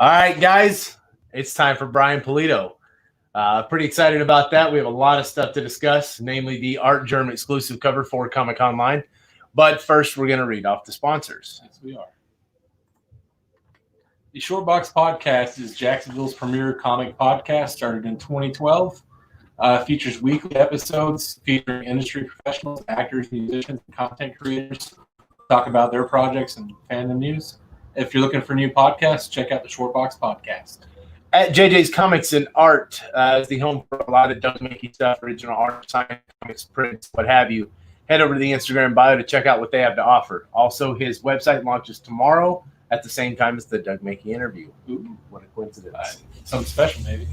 All right, guys, it's time for Brian Pulido. Pretty excited about that. We have a lot of stuff to discuss, namely the Art Germ exclusive cover for Conline. But first, we're going to read off the sponsors. Yes, we are. The Shortbox Podcast is Jacksonville's premier comic podcast, started in 2012. Features weekly episodes featuring industry professionals, actors, musicians, and content creators. Talk about their projects and fandom news. If you're looking for new podcasts, check out the Shortbox Podcast. At JJ's Comics and Art is the home for a lot of Doug Mackey stuff, original art, science, comics, prints, what have you. Head over to the Instagram bio to check out what they have to offer. Also, his website launches tomorrow at the same time as the Doug Mackey interview. Ooh, what a coincidence. Something special, maybe.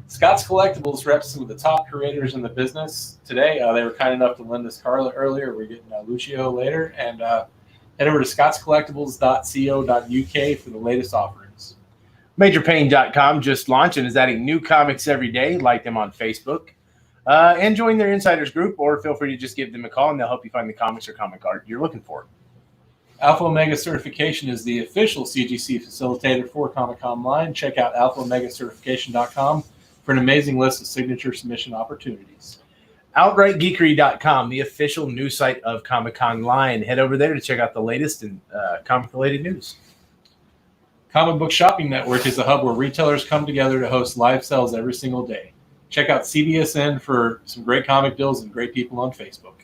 Scott's Collectibles reps some of the top creators in the business today. They were kind enough to lend us Carla earlier. We're getting Lucio later. And head over to scottscollectibles.co.uk for the latest offerings. MajorPain.com just launched and is adding new comics every day. Like them on Facebook. And join their insiders group, or feel free to just give them a call and they'll help you find the comics or comic art you're looking for. Alpha Omega Certification is the official CGC facilitator for Comic Conline. Check out alphaomegacertification.com for an amazing list of signature submission opportunities. OutrightGeekery.com, the official news site of Comic Conline. Head over there to check out the latest in comic-related news. Comic Book Shopping Network is a hub where retailers come together to host live sales every single day. Check out CBSN for some great comic deals and great people on Facebook.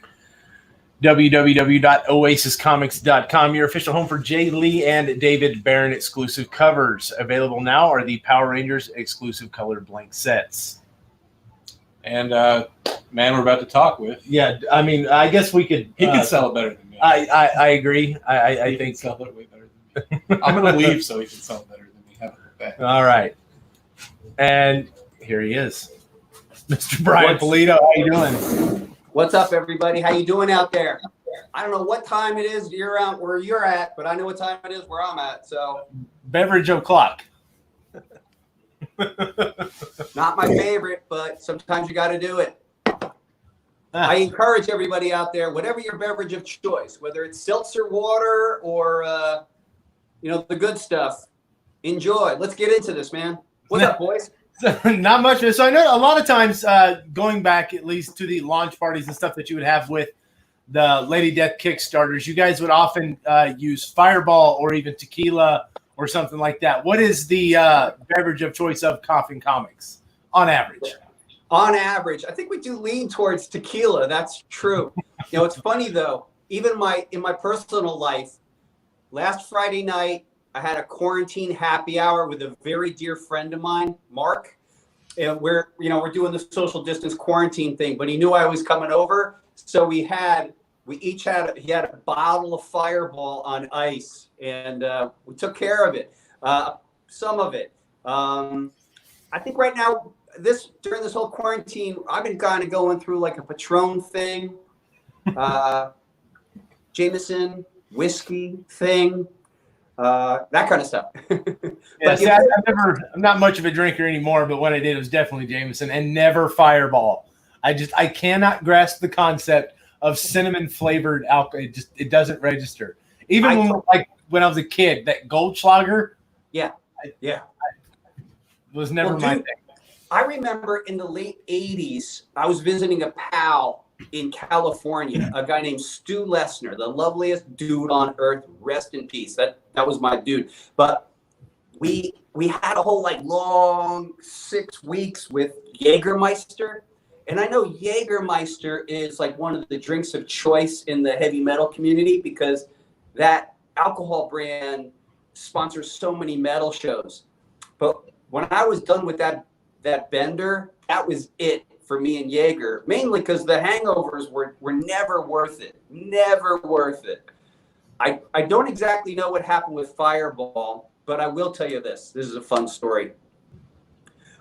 www.oasiscomics.com, your official home for Jay Lee and David Barron exclusive covers. Available now are the Power Rangers exclusive colored blank sets. And man we're about to talk with. Yeah, I mean, I guess we could. He could sell it better than me. I agree. I think sell it way better than me. I'm going to leave so he can sell it better than me. Have a look back. All right. And here he is, Mr. Brian Pulido. How you doing? What's up, everybody? How you doing out there? I don't know what time it is you're out where you're at, but I know what time it is where I'm at. So, beverage o'clock. Not my favorite, but sometimes you got to do it. I encourage everybody out there, whatever your beverage of choice, whether it's seltzer water or the good stuff, enjoy. Let's get into this, man. What's up, boys? Not much. So I know a lot of times, going back at least to the launch parties and stuff that you would have with the Lady Death Kickstarters, you guys would often use Fireball or even tequila or something like that. What is the beverage of choice of Coffin Comics on average? On average, I think we do lean towards tequila. That's true. It's funny though. Even in my personal life, last Friday night, I had a quarantine happy hour with a very dear friend of mine, Mark. And we're doing the social distance quarantine thing, but he knew I was coming over. So he had a bottle of Fireball on ice, and we took care of it. Some of it. I think right now, during this whole quarantine, I've been kind of going through like a Patron thing, Jameson whiskey thing. That kind of stuff. Yeah, see, I'm not much of a drinker anymore, but what I did was definitely Jameson and never Fireball. I cannot grasp the concept of cinnamon flavored alcohol. It doesn't register. Even when I was a kid, that Goldschlager. Yeah. Was never my thing. I remember in the late 80s, I was visiting a pal in California, a guy named Stu Lesner, the loveliest dude on earth. Rest in peace. That was my dude. But we had a whole long 6 weeks with Jägermeister. And I know Jägermeister is one of the drinks of choice in the heavy metal community because that alcohol brand sponsors so many metal shows. But when I was done with that bender, that was it for me and Jaeger, mainly because the hangovers were never worth it. Never worth it. I don't exactly know what happened with Fireball, but I will tell you this. This is a fun story.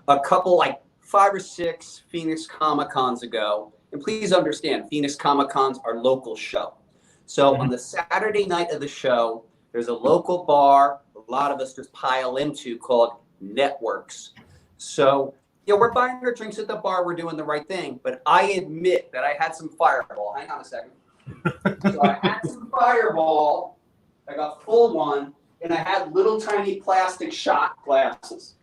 A couple, 5 or 6 Phoenix Comic-Cons ago, and please understand, Phoenix Comic-Cons are local show. So on the Saturday night of the show, there's a local bar a lot of us just pile into called Networks. So we're buying our drinks at the bar. We're doing the right thing. But I admit that I had some Fireball. Hang on a second. So I had some Fireball. I got full one. and I had little tiny plastic shot glasses.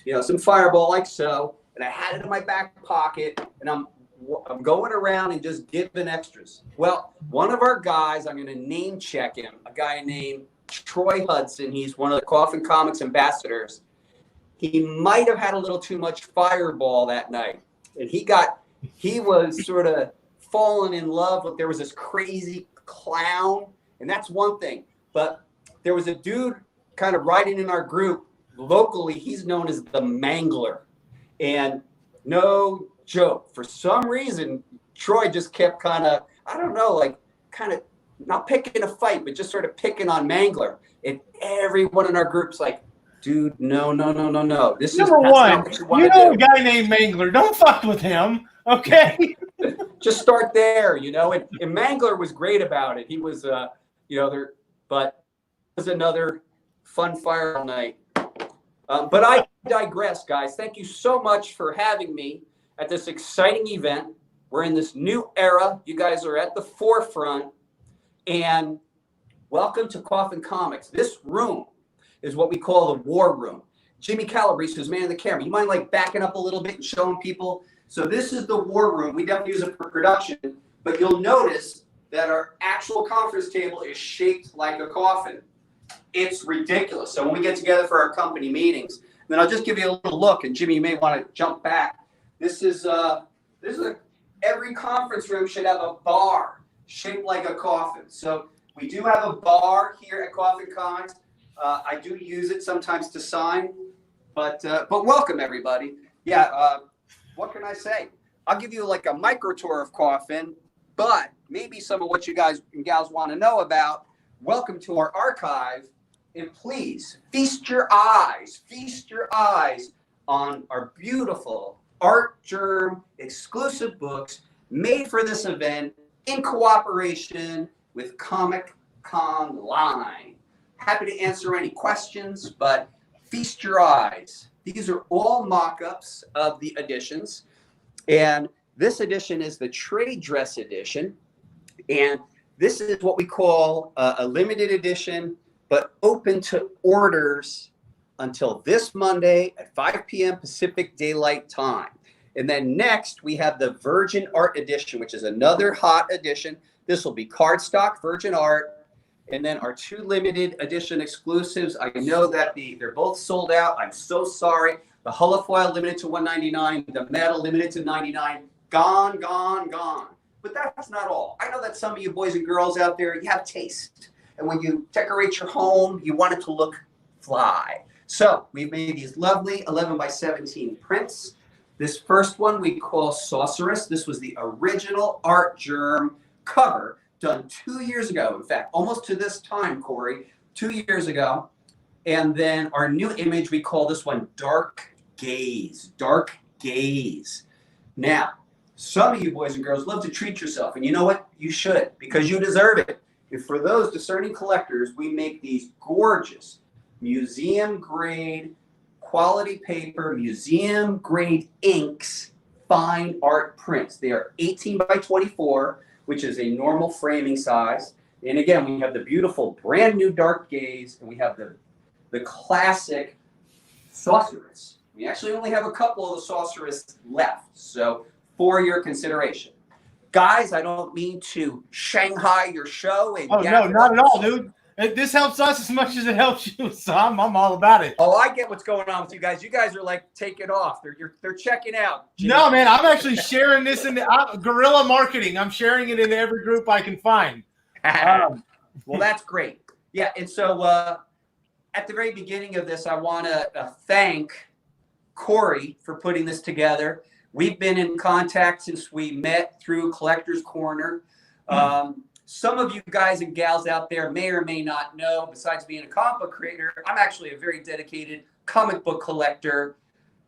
You know, some Fireball like so, and I had it in my back pocket, and I'm going around and just giving extras. Well, one of our guys, I'm going to name check him, a guy named Troy Hudson. He's one of the Coffin Comics ambassadors. He might have had a little too much Fireball that night, and he was sort of falling in love with, there was this crazy clown, and that's one thing, but there was a dude kind of riding in our group locally. He's known as the Mangler, and no joke, for some reason Troy just kept kind of, I don't know, like kind of not picking a fight, but just sort of picking on Mangler, and everyone in our group's like, dude, no. This is number one. You know, a guy named Mangler. Don't fuck with him, okay? Just start there, you know. And Mangler was great about it. He was, but it was another fun Fireball night. But I digress, guys. Thank you so much for having me at this exciting event. We're in this new era. You guys are at the forefront, and welcome to Coffin Comics. This room is what we call the war room. Jimmy Calabrese, who's manning the camera, you mind like backing up a little bit and showing people? So this is the war room. We definitely use it for production, but you'll notice that our actual conference table is shaped like a coffin. It's ridiculous. So when we get together for our company meetings, then I'll just give you a little look, and Jimmy, you may want to jump back. This is every conference room should have a bar shaped like a coffin. So we do have a bar here at Coffin Comics. I do use it sometimes to sign, but welcome everybody. Yeah, what can I say? I'll give you like a micro tour of Coffin, but maybe some of what you guys and gals want to know about. Welcome to our archive, and please feast your eyes on our beautiful Art Germ exclusive books made for this event in cooperation with Conline. Happy to answer any questions, but feast your eyes. These are all mock-ups of the editions, and this edition is the trade dress edition, and this is what we call a limited edition, but open to orders until this Monday at 5 p.m. Pacific Daylight Time. And then next, we have the Virgin Art edition, which is another hot edition. This will be cardstock Virgin Art. And then our two limited edition exclusives. I know that they're both sold out. I'm so sorry. The holofoil limited to $199, the metal limited to $99. Gone. But that's not all. I know that some of you boys and girls out there, you have taste. And when you decorate your home, you want it to look fly. So we've made these lovely 11 by 17 prints. This first one we call Sorceress. This was the original Art Germ cover done 2 years ago. In fact, almost to this time, Corey, 2 years ago. And then our new image, we call this one Dark Gaze. Now, some of you boys and girls love to treat yourself, and you know what? You should, because you deserve it. And for those discerning collectors, we make these gorgeous museum-grade quality paper, museum-grade inks, fine art prints. They are 18 by 24, which is a normal framing size. And again, we have the beautiful brand new Dark Gaze, and we have the classic Sorceress. We actually only have a couple of the Sorceress left, so for your consideration. Guys, I don't mean to Shanghai your show. Oh, no, not at all, dude. This helps us as much as it helps you, so I'm all about it. Oh, I get what's going on with you guys. You guys are like, take it off. They're checking out. Jimmy. No, man, I'm actually sharing this in guerrilla marketing. I'm sharing it in every group I can find. Well, that's great. Yeah, and so at the very beginning of this, I want to thank Corey for putting this together. We've been in contact since we met through Collector's Corner. Some of you guys and gals out there may or may not know, besides being a comic book creator, I'm actually a very dedicated comic book collector.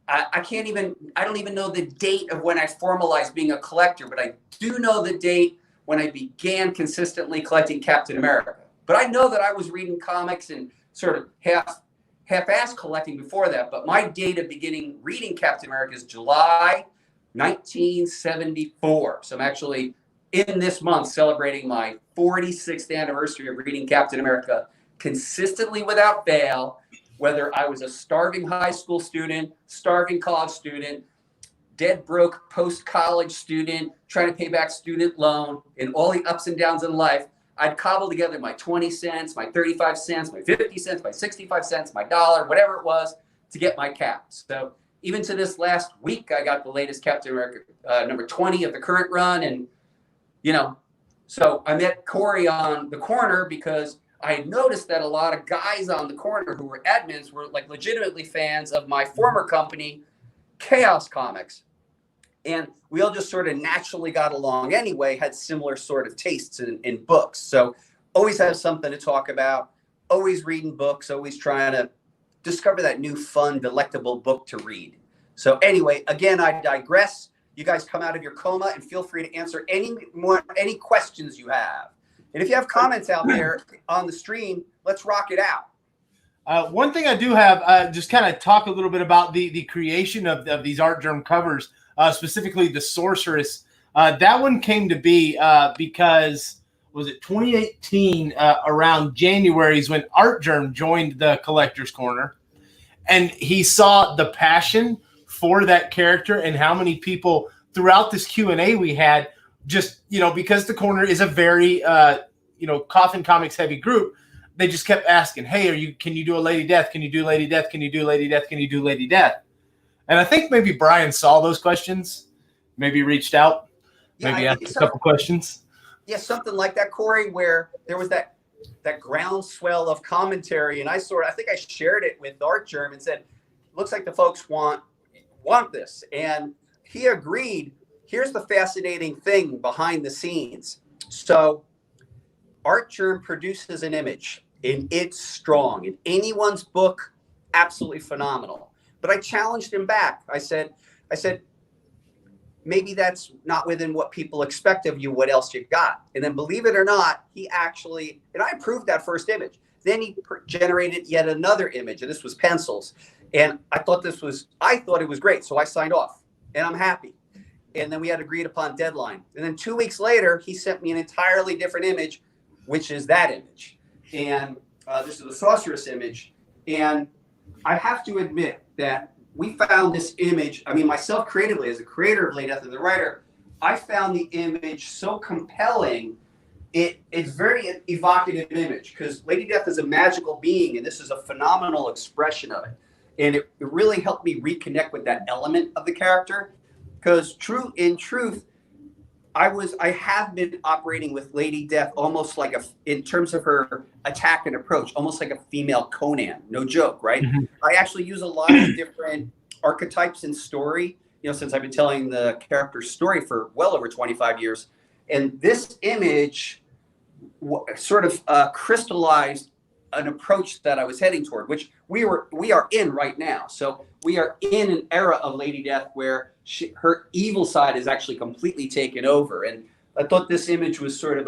I don't even know the date of when I formalized being a collector, but I do know the date when I began consistently collecting Captain America. But I know that I was reading comics and sort of half-ass collecting before that. But my date of beginning reading Captain America is July 1974. So I'm actually in this month celebrating my 46th anniversary of reading Captain America consistently without fail, whether I was a starving high school student, starving college student, dead broke post-college student, trying to pay back student loan, and all the ups and downs in life, I'd cobble together my 20 cents, my 35 cents, my 50 cents, my 65 cents, my dollar, whatever it was, to get my cap. So even to this last week, I got the latest Captain America number 20 of the current run. And, so I met Corey on the corner because I had noticed that a lot of guys on the corner who were admins were like legitimately fans of my former company, Chaos Comics. And we all just sort of naturally got along anyway, had similar sort of tastes in books. So always have something to talk about, always reading books, always trying to discover that new, fun, delectable book to read. So anyway, again, I digress. You guys come out of your coma and feel free to answer any questions you have. And if you have comments out there on the stream, let's rock it out. One thing I do have, just kind of talk a little bit about the creation of these Art Germ covers. Specifically the Sorceress. That one came to be because, was it 2018, around January is when Art Germ joined the Collector's Corner. And he saw the passion for that character and how many people throughout this Q&A we had, just, because the corner is a very, Coffin Comics heavy group, they just kept asking, hey, can you do a Lady Death? Can you do Lady Death? Can you do Lady Death? Can you do Lady Death? And I think maybe Brian saw those questions, maybe reached out, maybe asked a couple questions. Yeah, something like that, Corey, where there was that groundswell of commentary. And I think I shared it with Art Germ and said, looks like the folks want this. And he agreed. Here's the fascinating thing behind the scenes. So Art Germ produces an image, and it's strong. In anyone's book, absolutely phenomenal. But I challenged him back. I said, maybe that's not within what people expect of you. What else you got? And then, believe it or not, he actually, and I approved that first image. Then he generated yet another image, and this was pencils. And I thought it was great. So I signed off, and I'm happy. And then we had agreed upon deadline. And then 2 weeks later, he sent me an entirely different image, which is that image. And this is the Sorceress image. And I have to admit that we found this image, myself creatively, as a creator of Lady Death and the writer, I found the image so compelling. It's very evocative image because Lady Death is a magical being, and this is a phenomenal expression of it. And it really helped me reconnect with that element of the character because in truth, I have been operating with Lady Death almost like in terms of her attack and approach, almost like a female Conan. No joke, right? Mm-hmm. I actually use a lot of different archetypes in story, since I've been telling the character's story for well over 25 years. And this image sort of crystallized an approach that I was heading toward, which we are in right now. So we are in an era of Lady Death where her evil side is actually completely taken over. And I thought this image was sort of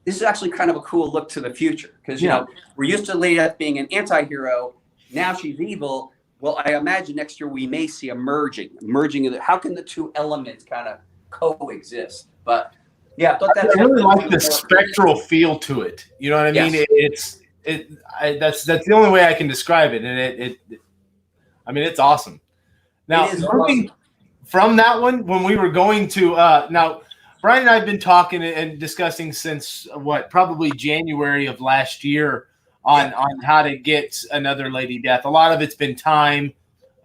this is actually kind of a cool look to the future. Because, we're used to Lady Death being an anti-hero. Now she's evil. Well, I imagine next year we may see a merging of how can the two elements kind of coexist? But yeah, I thought I really like the spectral feel to it. You know what I mean? That's the only way I can describe it. And it's awesome. Now, moving from that one, when we were going to now, Brian and I have been talking and discussing since probably January of last year on how to get another Lady Death. A lot of it's been time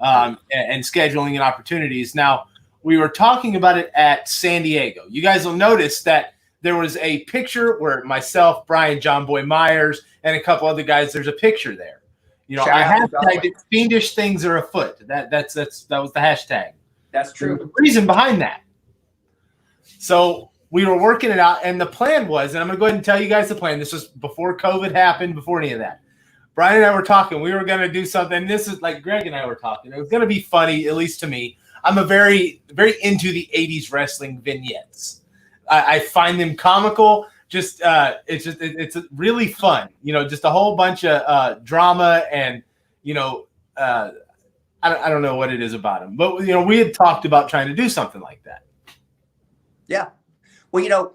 and scheduling and opportunities. Now, we were talking about it at San Diego. You guys will notice that there was a picture where myself, Brian, John Boy Myers, and a couple other guys, there's a picture there. I hashtagged it, fiendish things are afoot. That was the hashtag. That's true. The reason behind that. So we were working it out, and the plan was, and I'm going to go ahead and tell you guys the plan. This was before COVID happened, before any of that. Brian and I were talking. We were going to do something. This is like Greg and I were talking. It was going to be funny, at least to me. I'm a very, very into the 80s wrestling vignettes. I find them comical. It's really fun. Just a whole bunch of drama and, I don't know what it is about them. But, we had talked about trying to do something like that. Yeah. Well,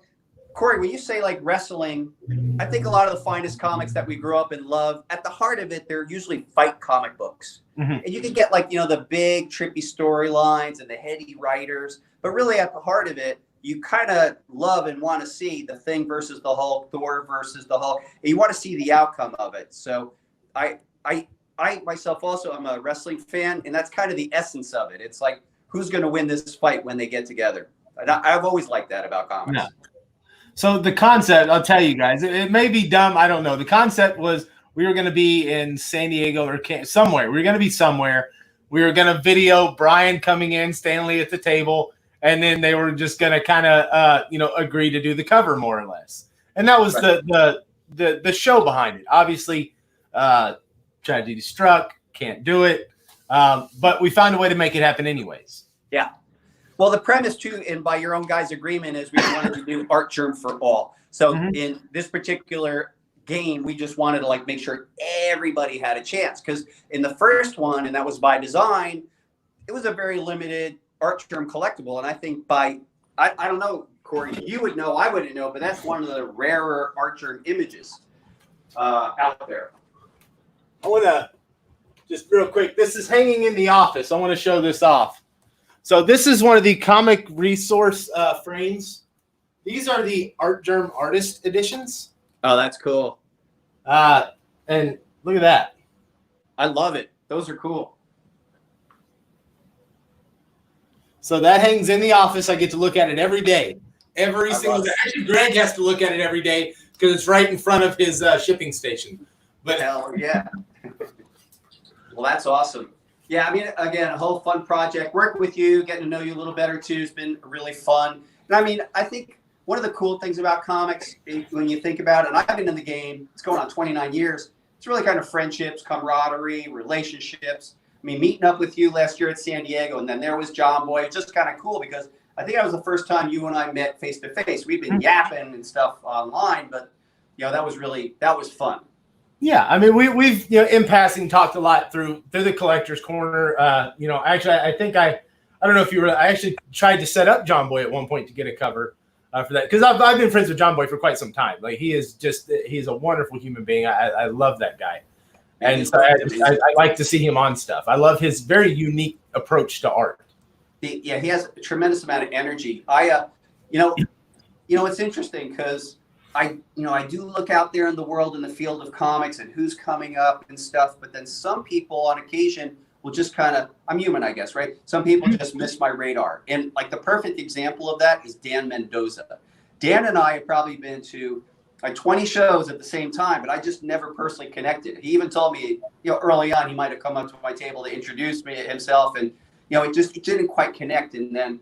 Corey, when you say like wrestling, I think a lot of the finest comics that we grew up and love, at the heart of it, they're usually fight comic books. And you can get like, the big trippy storylines and the heady writers, but really at the heart of it, you kind of love and want to see the Thing versus the Hulk, Thor versus the Hulk, and you want to see the outcome of it. So I myself also, I'm a wrestling fan, and that's kind of the essence of it. It's like, who's going to win this fight when they get together? And I've always liked that about comics. Yeah. So the concept, I'll tell you guys, it may be dumb. I don't know. The concept was we were going to be in San Diego or somewhere. We were going to be somewhere. We were going to video Brian coming in, Stanley at the table, and then they were just going to kind of, agree to do the cover more or less. And that was the show behind it. Obviously, tragedy struck, can't do it, but we found a way to make it happen anyways. Yeah. Well, the premise too, and by your own guys' agreement, is we wanted to do Art Germ for all. So in this particular game, we just wanted to like make sure everybody had a chance, because in the first one, and that was by design, it was a very limited Art Germ collectible. And I think I don't know, Corey, you would know, I wouldn't know, but that's one of the rarer Art Germ images out there. I want to just real quick, this is hanging in the office. I want to show this off. So this is one of the comic resource frames. These are the Art Germ artist editions. Oh, that's cool. And look at that. I love it. Those are cool. So that hangs in the office. I get to look at it every day. Every single day. Actually, Greg has to look at it every day because it's right in front of his shipping station. But hell yeah. Well, that's awesome. Yeah, I mean, again, a whole fun project. Working with you, getting to know you a little better too, has been really fun. And I mean, I think one of the cool things about comics, when you think about it, and I've been in the game, it's going on 29 years, it's really kind of friendships, camaraderie, relationships. I mean, meeting up with you last year at San Diego, and then there was John Boy. It's just kind of cool because I think that was the first time you and I met face to face. We've been yapping and stuff online, but that was fun. Yeah, I mean, we've in passing talked a lot through the Collector's Corner. Actually, I think I don't know if you were. I actually tried to set up John Boy at one point to get a cover for that, because I've been friends with John Boy for quite some time. Like, he's a wonderful human being. I love that guy, and so I like to see him on stuff. I love his very unique approach to art. He has a tremendous amount of energy. It's interesting because I do look out there in the world, in the field of comics, and who's coming up and stuff. But then some people on occasion will just I'm human, I guess, right? Some people just miss my radar. And like the perfect example of that is Dan Mendoza. Dan and I have probably been to like 20 shows at the same time, but I just never personally connected. He even told me, early on, he might have come up to my table to introduce me himself. And, it didn't quite connect. And then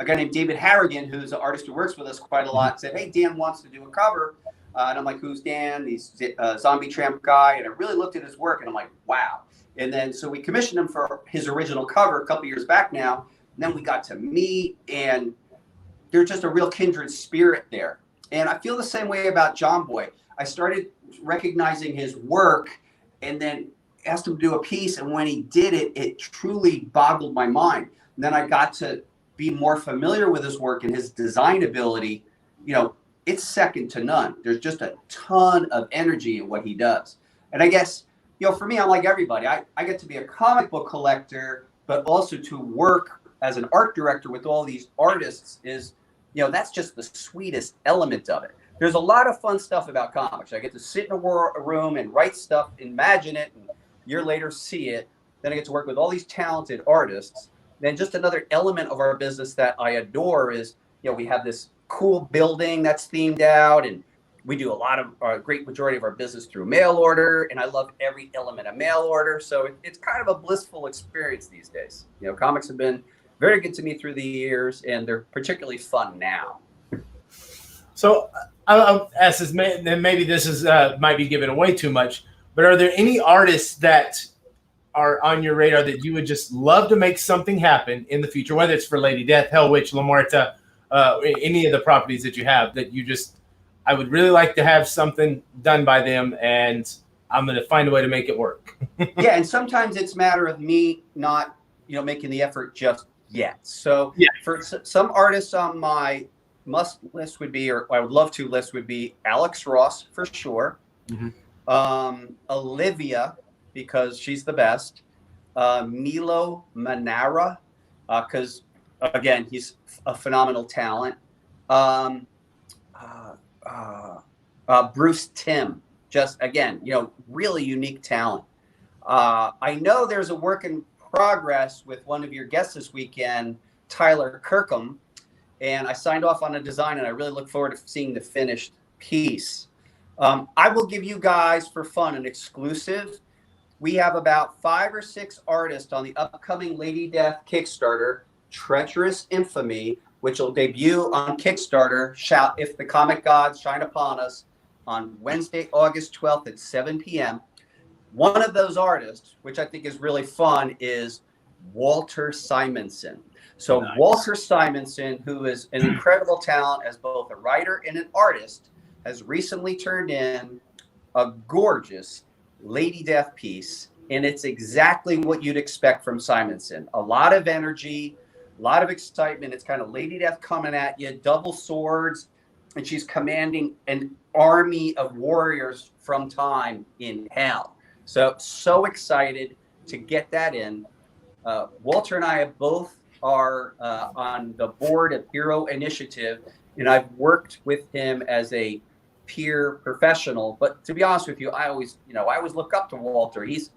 a guy named David Harrigan, who's an artist who works with us quite a lot, said, "Hey, Dan wants to do a cover." And I'm like, "Who's Dan?" He's a Zombie Tramp guy. And I really looked at his work, and I'm like, wow. And then so we commissioned him for his original cover a couple years back now. And then we got to meet, and there's just a real kindred spirit there. And I feel the same way about John Boy. I started recognizing his work and then asked him to do a piece. And when he did it, it truly boggled my mind. And then I got to be more familiar with his work and his design ability. It's second to none. There's just a ton of energy in what he does. And I guess, for me, I'm like everybody. I get to be a comic book collector, but also to work as an art director with all these artists is, that's just the sweetest element of it. There's a lot of fun stuff about comics. I get to sit in a room and write stuff, imagine it, and a year later see it. Then I get to work with all these talented artists. Then just another element of our business that I adore is, we have this cool building that's themed out, and we do a lot of a great majority of our business through mail order, and I love every element of mail order. So it's kind of a blissful experience these days. Comics have been very good to me through the years, and they're particularly fun now. So I'll ask this, and maybe this is might be giving away too much, but are there any artists that are on your radar that you would just love to make something happen in the future, whether it's for Lady Death, Hell Witch, La Muerta, any of the properties that you have, that you I would really like to have something done by them, and I'm going to find a way to make it work. Yeah, and sometimes it's a matter of me not, making the effort just yet. So for some artists on my must list would be, or I would love to list would be Alex Ross for sure. Olivia, because she's the best. Milo Manara, because again, he's a phenomenal talent. Bruce Timm, just again, really unique talent. I know there's a work in progress with one of your guests this weekend, Tyler Kirkham, and I signed off on a design, and I really look forward to seeing the finished piece. I will give you guys for fun an exclusive. We have about 5 or 6 artists on the upcoming Lady Death Kickstarter, Treacherous Infamy, which will debut on Kickstarter, If the Comic Gods Shine Upon Us, on Wednesday, August 12th at 7 p.m. One of those artists, which I think is really fun, is Walter Simonson. So nice. Walter Simonson, who is an incredible talent as both a writer and an artist, has recently turned in a gorgeous Lady Death piece, and it's exactly what you'd expect from Simonson. A lot of energy, a lot of excitement. It's kind of Lady Death coming at you, double swords, and she's commanding an army of warriors from time in hell. So excited to get that in. Walter and I are on the board of Hero Initiative, and I've worked with him as a peer professional. But to be honest with you, I always look up to Walter. He's,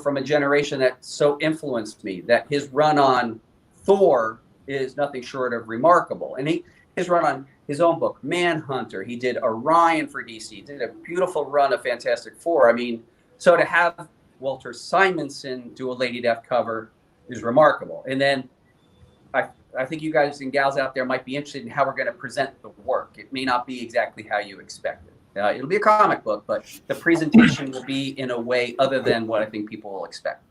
from a generation that so influenced me, that his run on Thor is nothing short of remarkable. And his run on his own book, Manhunter, he did Orion for DC, he did a beautiful run of Fantastic Four. I mean, so to have Walter Simonson do a Lady Death cover is remarkable. And then I think you guys and gals out there might be interested in how we're going to present the work. It may not be exactly how you expect it. It'll be a comic book, but the presentation will be in a way other than what I think people will expect.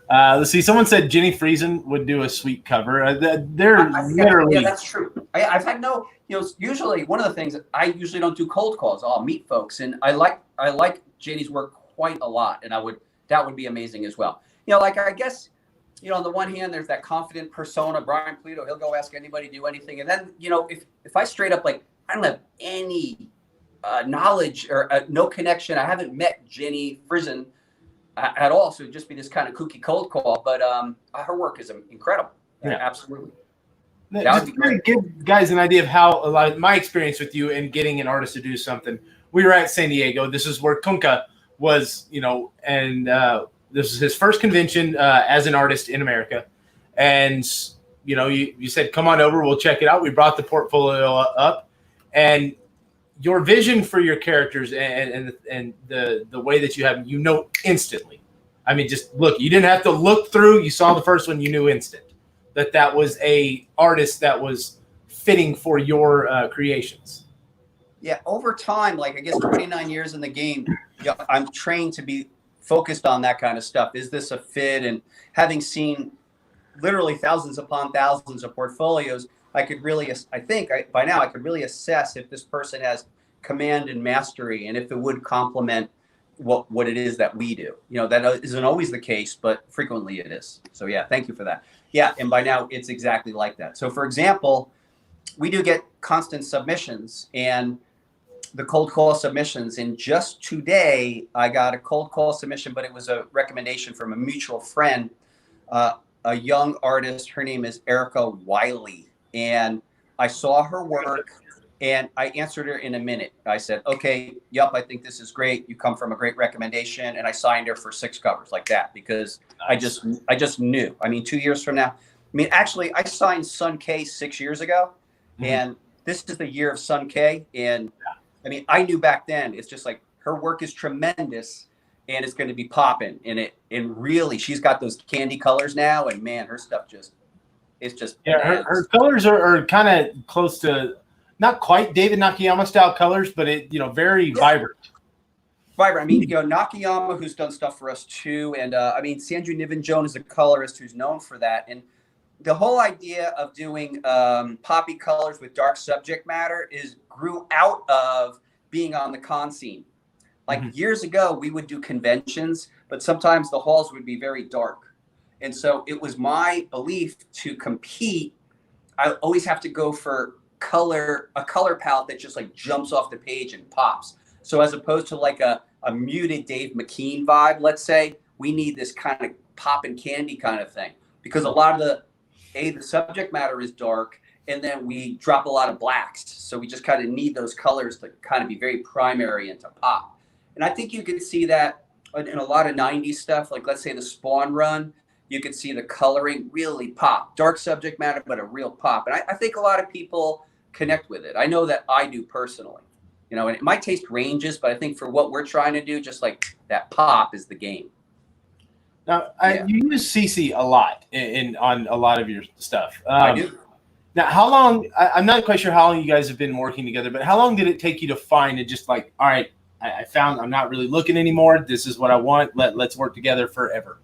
Let's see. Someone said Jenny Friesen would do a sweet cover. They're literally. Yeah, that's true. I've had usually one of the things, I usually don't do cold calls. I'll meet folks, and I like Jenny's work quite a lot, and that would be amazing as well. I guess, on the one hand, there's that confident persona, Brian Pulido, he'll go ask anybody to do anything. And then, if I straight up, I don't have any knowledge or no connection, I haven't met Jenny Friesen at all, so it'd just be this kind of kooky cold call. But her work is incredible. Yeah, absolutely. Just to give guys an idea of how my experience with you and getting an artist to do something. We were at San Diego. This is where Kunka was, and this is his first convention as an artist in America. And, you said, come on over, we'll check it out. We brought the portfolio up, and your vision for your characters and the way that you have, instantly. I mean, just look, you didn't have to look through. You saw the first one, you knew instant that was a artist that was fitting for your creations. Yeah, over time, I guess 29 years in the game, I'm trained to be focused on that kind of stuff. Is this a fit? And having seen literally thousands upon thousands of portfolios, I think by now I could really assess if this person has command and mastery, and if it would complement what it is that we do. That isn't always the case, but frequently it is. So yeah, thank you for that. Yeah, and by now it's exactly like that. So for example, we do get constant submissions, and the cold call submissions. And just today, I got a cold call submission, but it was a recommendation from a mutual friend, a young artist. Her name is Erica Wiley. And I saw her work, and I answered her in a minute. I said, okay, yep, I think this is great. You come from a great recommendation. And I signed her for 6 covers like that, because nice. I just knew. I mean, 2 years from now, actually, I signed Sun K 6 years ago, and this is the year of Sun K. And I knew back then, it's just her work is tremendous, and it's going to be popping. And really, she's got those candy colors now, and man, her stuff it's just. Yeah, her colors are kind of close to, not quite David Nakayama style colors, but very vibrant. Vibrant. Nakayama, who's done stuff for us too, and Sandra Niven-Jones is a colorist who's known for that. And the whole idea of doing poppy colors with dark subject matter grew out of being on the con scene. Years ago, we would do conventions, but sometimes the halls would be very dark. And so it was my belief, to compete, I always have to go for a color palette that just like jumps off the page and pops. So as opposed to like a muted Dave McKean vibe, let's say, we need this kind of pop and candy kind of thing, because a lot of the subject matter is dark, and then we drop a lot of blacks. So we just kind of need those colors to kind of be very primary and to pop. And I think you can see that in a lot of 90s stuff, like let's say the Spawn run, you can see the coloring really pop. Dark subject matter, but a real pop. And I think a lot of people connect with it. I know that I do personally. You know, and my taste ranges, but I think for what we're trying to do, just like that pop is the game. Now, you use CC a lot on a lot of your stuff. I do. Now, how long? I'm not quite sure how long you guys have been working together, but how long did it take you to find it? Just like, all right, I found I'm not really looking anymore. This is what I want. Let's work together forever.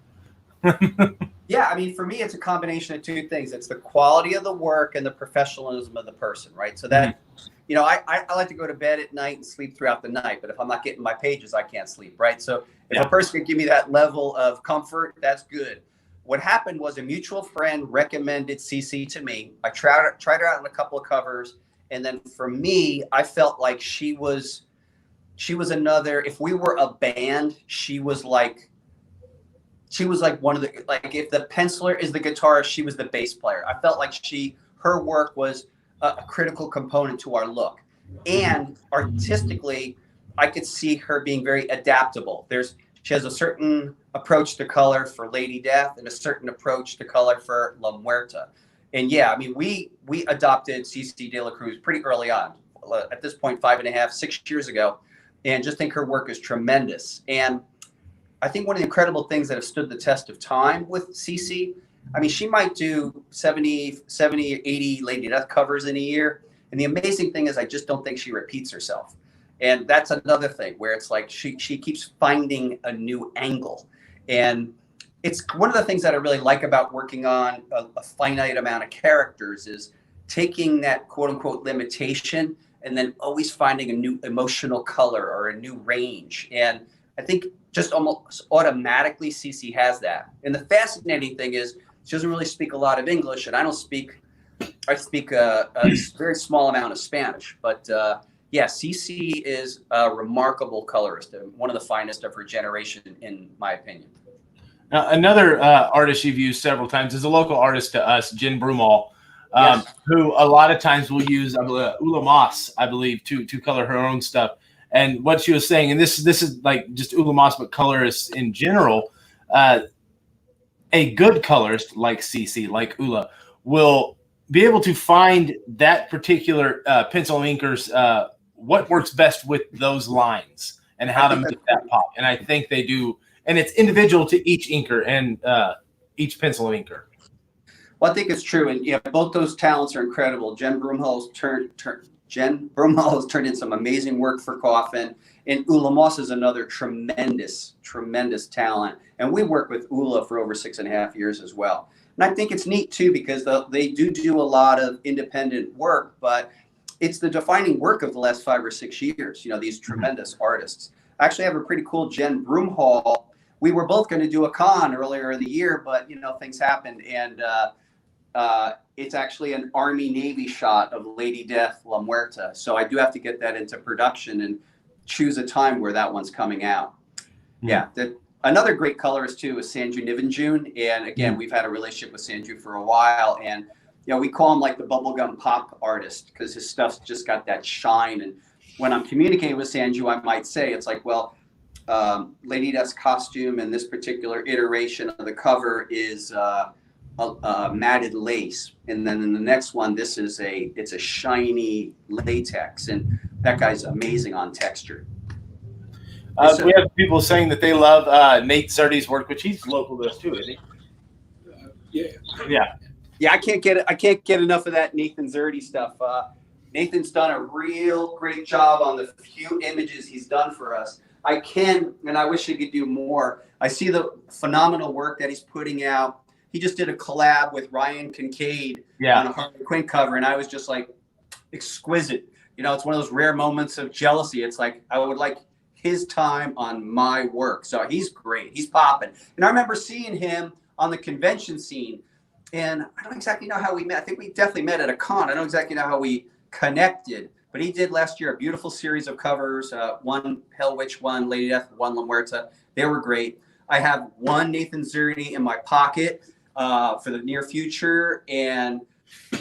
Yeah, I mean, for me, it's a combination of two things. It's the quality of the work and the professionalism of the person, right? So that, you know, I like to go to bed at night and sleep throughout the night, but if I'm not getting my pages, I can't sleep, right? So if a person can give me that level of comfort, that's good. What happened was a mutual friend recommended CC to me. I tried her out on a couple of covers, and then for me, I felt like she was another. If we were a band, she was like one of the, like if the penciler is the guitarist, she was the bass player. I felt like her work was a critical component to our look, and artistically, I could see her being very adaptable. She has a certain approach to color for Lady Death and a certain approach to color for La Muerta. And yeah, I mean, we adopted CC De La Cruz pretty early on. At this point, 5.5, 6 years ago, and just think her work is tremendous. And I think one of the incredible things that have stood the test of time with CC, I mean, she might do 70, 80 Lady Death covers in a year. And the amazing thing is I just don't think she repeats herself. And that's another thing where it's like she keeps finding a new angle. And it's one of the things that I really like about working on a finite amount of characters is taking that quote unquote limitation and then always finding a new emotional color or a new range. And I think just almost automatically CC has that. And the fascinating thing is she doesn't really speak a lot of English, and I speak a very small amount of Spanish. But yeah, CC is a remarkable colorist, one of the finest of her generation, in my opinion. Now, another artist you've used several times is a local artist to us, Jen Broomall, Yes. who a lot of times will use Ula Moss, I believe, to color her own stuff. And what she was saying, and this is like just Ula Moss, but colorists in general, a good colorist like CC, like Ula, will be able to find that particular pencil inker's what works best with those lines and how to make that pop. And I think they do, and it's individual to each inker and each pencil inker. Well, I think it's true, and yeah, both those talents are incredible. Jen Broomall has turned in some amazing work for Coffin, and Ula Moss is another tremendous talent. And we worked with Ula for over 6.5 years as well. And I think it's neat too because they do a lot of independent work, but it's the defining work of the last 5 or 6 years. You know, these tremendous artists. I actually have a pretty cool Jen Broomall. We were both going to do a con earlier in the year, but you know, things happened, and it's actually an Army-Navy shot of Lady Death La Muerta. So I do have to get that into production and choose a time where that one's coming out. Yeah. Another great colorist too is Sanju Nivenjun. And again, we've had a relationship with Sanju for a while. And, you know, we call him like the bubblegum pop artist because his stuff's just got that shine. And when I'm communicating with Sanju, I might say, it's like, well, Lady Death's costume in this particular iteration of the cover is matted lace, and then in the next one, it's a shiny latex, and that guy's amazing on texture. We have people saying that they love Nate Zerdy's work, which he's local to us too, isn't he? Yeah. I can't get enough of that Nathan Zerdy stuff. Nathan's done a real great job on the few images he's done for us. And I wish he could do more. I see the phenomenal work that he's putting out. He just did a collab with Ryan Kincaid on a Harley Quinn cover, and I was just like, exquisite. You know, it's one of those rare moments of jealousy. It's like, I would like his time on my work. So he's great. He's popping. And I remember seeing him on the convention scene, and I don't exactly know how we met. I think we definitely met at a con. I don't exactly know how we connected. But he did last year a beautiful series of covers. One Hell Witch, one Lady Death, one La Muerta. They were great. I have one Nathan Zerdy in my pocket for the near future. And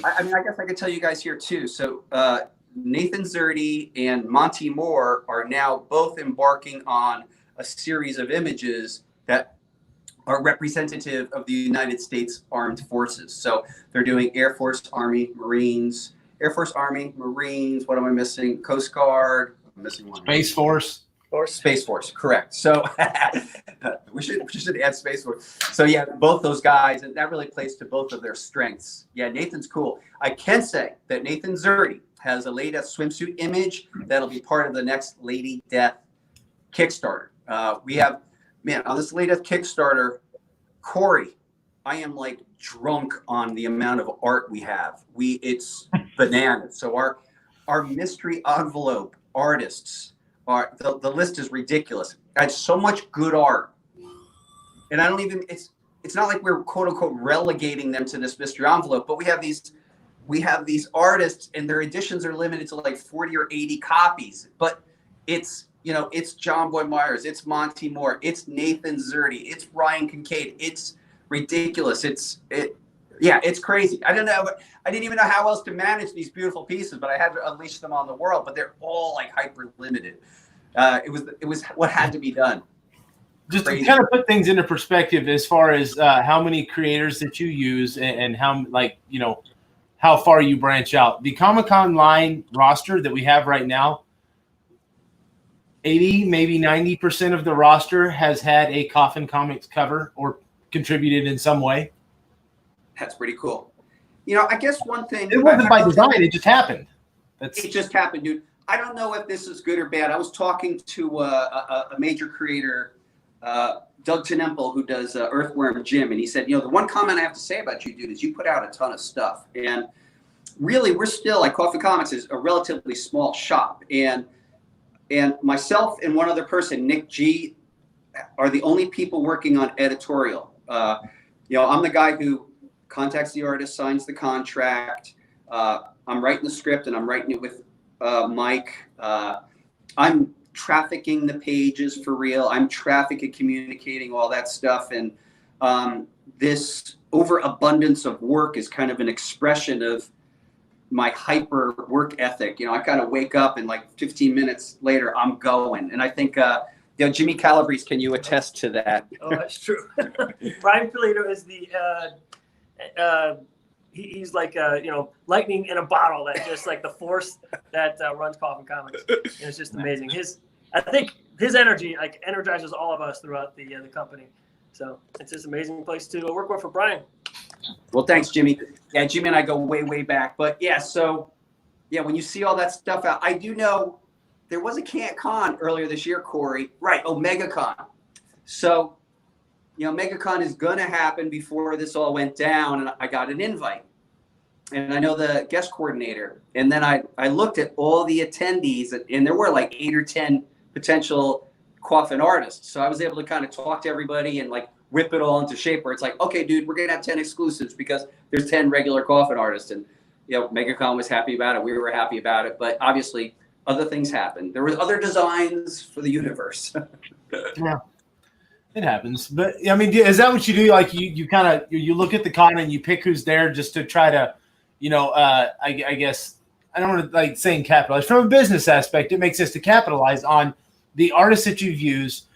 I mean, I guess I could tell you guys here too. So Nathan Zerdy and Monty Moore are now both embarking on a series of images that are representative of the United States Armed Forces. So they're doing Air Force, Army, Marines, what am I missing? Coast Guard, I'm missing one. Space Force. Space Force, correct. So we should add Space Force. So yeah, both those guys, and that really plays to both of their strengths. Yeah, Nathan's cool. I can say that Nathan Zerdy has a Lady Death swimsuit image that'll be part of the next Lady Death Kickstarter. We have, man, on this Lady Death Kickstarter, Corey, I am like drunk on the amount of art we have. It's bananas. So our mystery envelope artists are, the list is ridiculous. I have so much good art, and I don't even, it's not like we're quote unquote relegating them to this mystery envelope, but we have these artists, and their editions are limited to like 40 or 80 copies. But it's, you know, it's John Boy Myers, it's Monty Moore, it's Nathan Zerdy, it's Ryan Kincaid. It's ridiculous. It's crazy. I don't know, I didn't even know how else to manage these beautiful pieces, but I had to unleash them on the world. But they're all like hyper limited. It was what had to be done. Just to kind of put things into perspective, as far as how many creators that you use and how, like, you know, how far you branch out. The Conline roster that we have right now, 80, maybe 90% of the roster has had a Coffin Comics cover or contributed in some way. That's pretty cool. You know, I guess one thing, it wasn't by design, it just happened. It just happened, dude. I don't know if this is good or bad. I was talking to a major creator, Doug Tenemple, who does Earthworm Jim, and he said, you know, the one comment I have to say about you, dude, is you put out a ton of stuff. And really, we're still, like, Coffin Comics is a relatively small shop. And myself and one other person, Nick G, are the only people working on editorial. You know, I'm the guy who contacts the artist, signs the contract. I'm writing the script, and I'm writing it with Mike. I'm trafficking the pages for real. I'm trafficking, communicating, all that stuff. And this overabundance of work is kind of an expression of my hyper work ethic. You know, I kind of wake up and like 15 minutes later, I'm going. And I think, you know, Jimmy Calabrese, can you attest to that? Oh, that's true. Brian Pulido is the, he's like, you know, lightning in a bottle, that just like the force that runs Coffin Comics. And it's just amazing. I think his energy like energizes all of us throughout the company. So it's just an amazing place to work with for Brian. Well, thanks, Jimmy. Yeah, Jimmy and I go way, way back. But yeah, so yeah, when you see all that stuff out, I do know there was a Con earlier this year, Corey. Right. Oh, MegaCon. So, you know, MegaCon is going to happen before this all went down, and I got an invite. And I know the guest coordinator. And then I looked at all the attendees, and there were like 8 or 10 potential Coffin artists. So I was able to kind of talk to everybody and like whip it all into shape where it's like, okay, dude, we're going to have 10 exclusives because there's 10 regular Coffin artists. And, you know, MegaCon was happy about it. We were happy about it. But obviously other things happened. There was other designs for the universe. Yeah, it happens. But I mean, is that what you do? Like you kind of, you look at the con and you pick who's there just to try to, you know, I guess I don't want to like saying capitalize from a business aspect. It makes sense to capitalize on the artists that you've used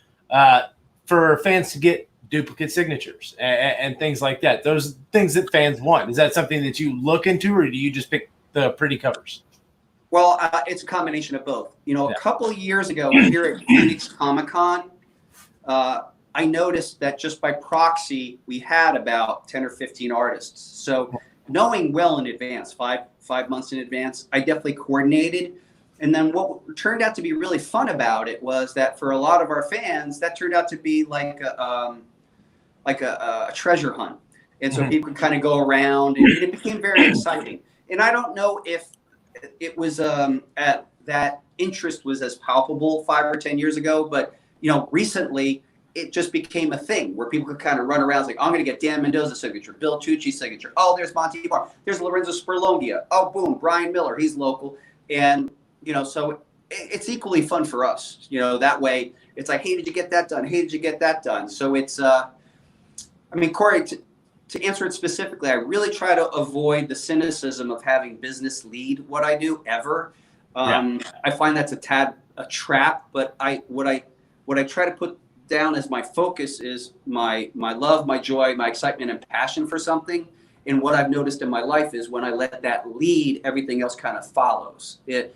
for fans to get duplicate signatures and things like that. Those things that fans want. Is that something that you look into, or do you just pick the pretty covers? Well, it's a combination of both. You know, a couple of years ago here at Phoenix Comic-Con, I noticed that just by proxy, we had about 10 or 15 artists. So knowing well in advance, five months in advance, I definitely coordinated. And then what turned out to be really fun about it was that for a lot of our fans, that turned out to be like a treasure hunt. And so people could kind of go around, and it became very exciting. And I don't know if it was that interest was as palpable 5 or 10 years ago, but you know, recently it just became a thing where people could kind of run around like, I'm going to get Dan Mendoza's signature, Bill Tucci's signature. Oh, there's Monty Barr. There's Lorenzo Sperlongia. Oh, boom, Brian Miller. He's local. And, so it's equally fun for us. That way it's like, hey, did you get that done? Hey, did you get that done? So it's, Corey, to answer it specifically, I really try to avoid the cynicism of having business lead what I do ever. I find that's a trap, but what I try to put down as my focus is my love, my joy, my excitement and passion for something. And what I've noticed in my life is when I let that lead, everything else kind of follows it.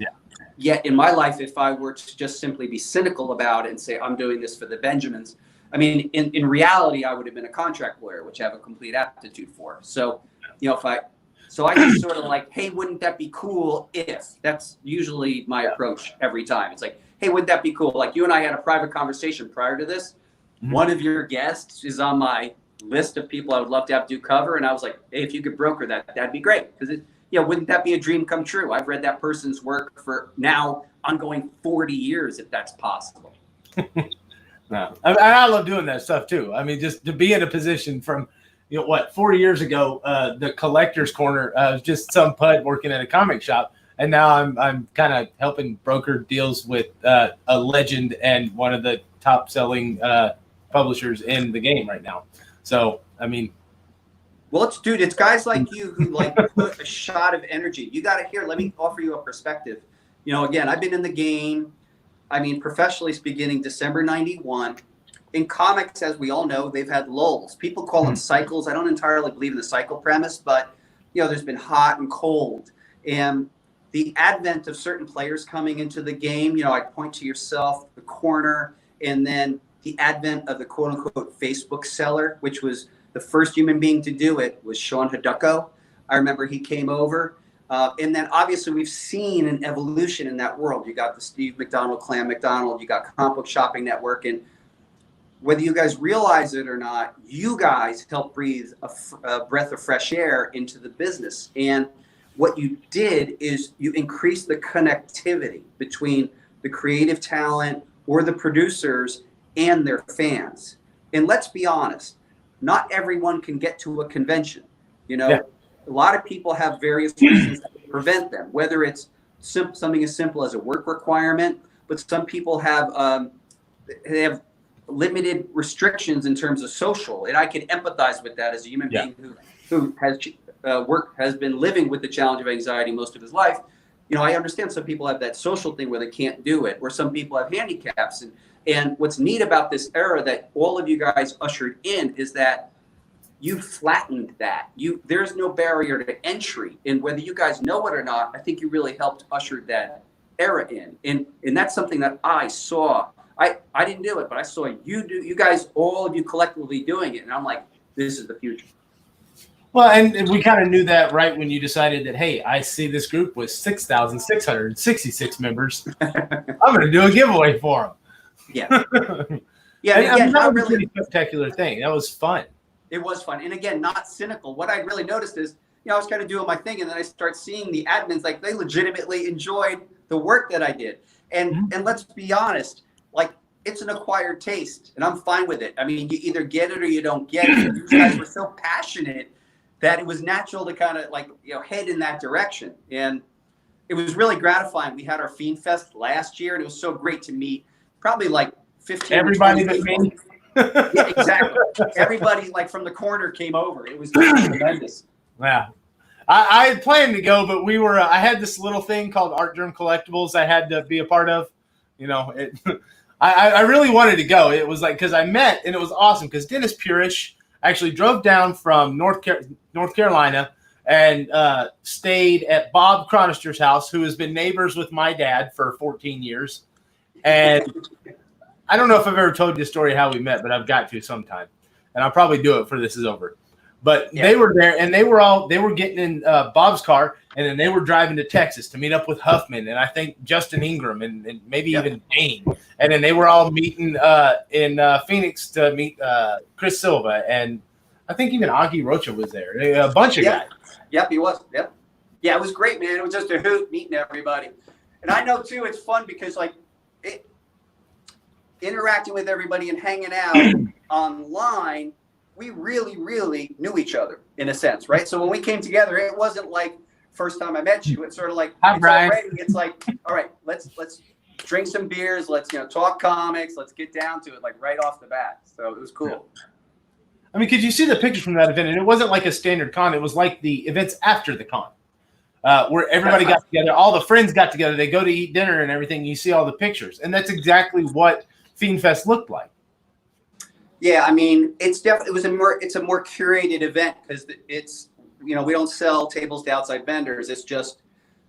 Yet in my life, if I were to just simply be cynical about it and say, I'm doing this for the Benjamins, in reality, I would have been a contract lawyer, which I have a complete aptitude for. So, I just sort of like, hey, wouldn't that be cool if? That's usually my approach every time. It's like, hey, wouldn't that be cool? Like you and I had a private conversation prior to this. Mm-hmm. One of your guests is on my list of people I would love to have do cover. And I was like, hey, if you could broker that, that'd be great. Because wouldn't that be a dream come true? I've read that person's work for now ongoing 40 years, if that's possible. No. I love doing that stuff too. Just to be in a position from, 40 years ago, the collector's corner was just some pud working at a comic shop. And now I'm kind of helping broker deals with a legend and one of the top selling publishers in the game right now. So, well, it's guys like you who like put a shot of energy. You got to hear, let me offer you a perspective. Again, I've been in the game. Professionally beginning December 91. In comics, as we all know, they've had lulls. People call them cycles. I don't entirely believe in the cycle premise, but, there's been hot and cold. And the advent of certain players coming into the game, I point to yourself, the corner, and then the advent of the quote-unquote Facebook seller, which was the first human being to do it, was Sean Hideko. I remember he came over. And then obviously we've seen an evolution in that world. You got the Steve McDonald, Clan McDonald, you got Comic Book Shopping Network. And whether you guys realize it or not, you guys help breathe a breath of fresh air into the business. And what you did is you increased the connectivity between the creative talent or the producers and their fans. And let's be honest, not everyone can get to a convention. A lot of people have various reasons that prevent them, whether it's something as simple as a work requirement, but some people have they have limited restrictions in terms of social. And I can empathize with that as a human being who has been living with the challenge of anxiety most of his life. I understand some people have that social thing where they can't do it, or some people have handicaps. And what's neat about this era that all of you guys ushered in is that you flattened that. There's no barrier to entry. And whether you guys know it or not, I think you really helped usher that era in. And that's something that I saw. I didn't do it, but I saw you guys, all of you collectively doing it. And I'm like, this is the future. Well, and we kind of knew that right when you decided that, hey, I see this group with 6,666 members. I'm going to do a giveaway for them. Yeah. Yeah. And again, that was a pretty spectacular thing. That was fun. It was fun. And again, not cynical. What I really noticed is, I was kind of doing my thing, and then I start seeing the admins, like they legitimately enjoyed the work that I did. And let's be honest, like it's an acquired taste, and I'm fine with it. You either get it or you don't get it. You guys were so passionate that it was natural to kind of head in that direction. And it was really gratifying. We had our Fiend Fest last year, and it was so great to meet probably like 15 everybody but me. Yeah, exactly. Everybody from the corner came over. It was tremendous. Yeah. I had planned to go, but I had this little thing called Art Germ Collectibles I had to be a part of. I really wanted to go. It was because I met, and it was awesome because Dennis Purish actually drove down from North Carolina and stayed at Bob Cronister's house, who has been neighbors with my dad for 14 years. And I don't know if I've ever told you the story how we met, but I've got to sometime. And I'll probably do it before this is over. But they were there, and they were getting in Bob's car, and then they were driving to Texas to meet up with Huffman, and I think Justin Ingram, and maybe even Dane. And then they were all meeting in Phoenix to meet Chris Silva, and I think even Augie Rocha was there. A bunch of guys. Yep, he was. Yep. Yeah, it was great, man. It was just a hoot meeting everybody. And I know, too, it's fun because, interacting with everybody and hanging out online, we really, really knew each other in a sense, right? So when we came together, it wasn't like first time I met you. It's sort of like it's like, all right, let's drink some beers, let's talk comics, let's get down to it like right off the bat. So it was cool. Yeah. I mean, because you see the pictures from that event, and it wasn't like a standard con. It was like the events after the con, where everybody got together, all the friends got together. They go to eat dinner and everything. You see all the pictures, and that's exactly what Fiend Fest looked like. Yeah, I mean, it's a more curated event because it's we don't sell tables to outside vendors. It's just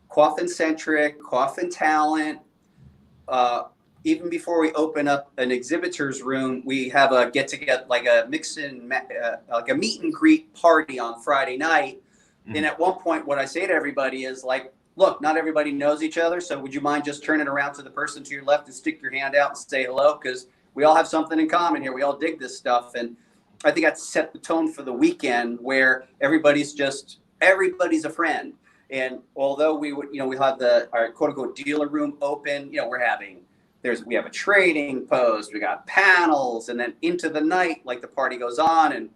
coffin centric, coffin talent. Even before we open up an exhibitor's room, we have a get together, like a like a meet and greet party on Friday night. Mm-hmm. And at one point, what I say to everybody is like, look, not everybody knows each other. So would you mind just turning around to the person to your left and stick your hand out and say hello? Because we all have something in common here. We all dig this stuff. And I think that set the tone for the weekend where everybody's a friend. And although we have our quote unquote dealer room open, we have a trading post, we got panels, and then into the night, like the party goes on. And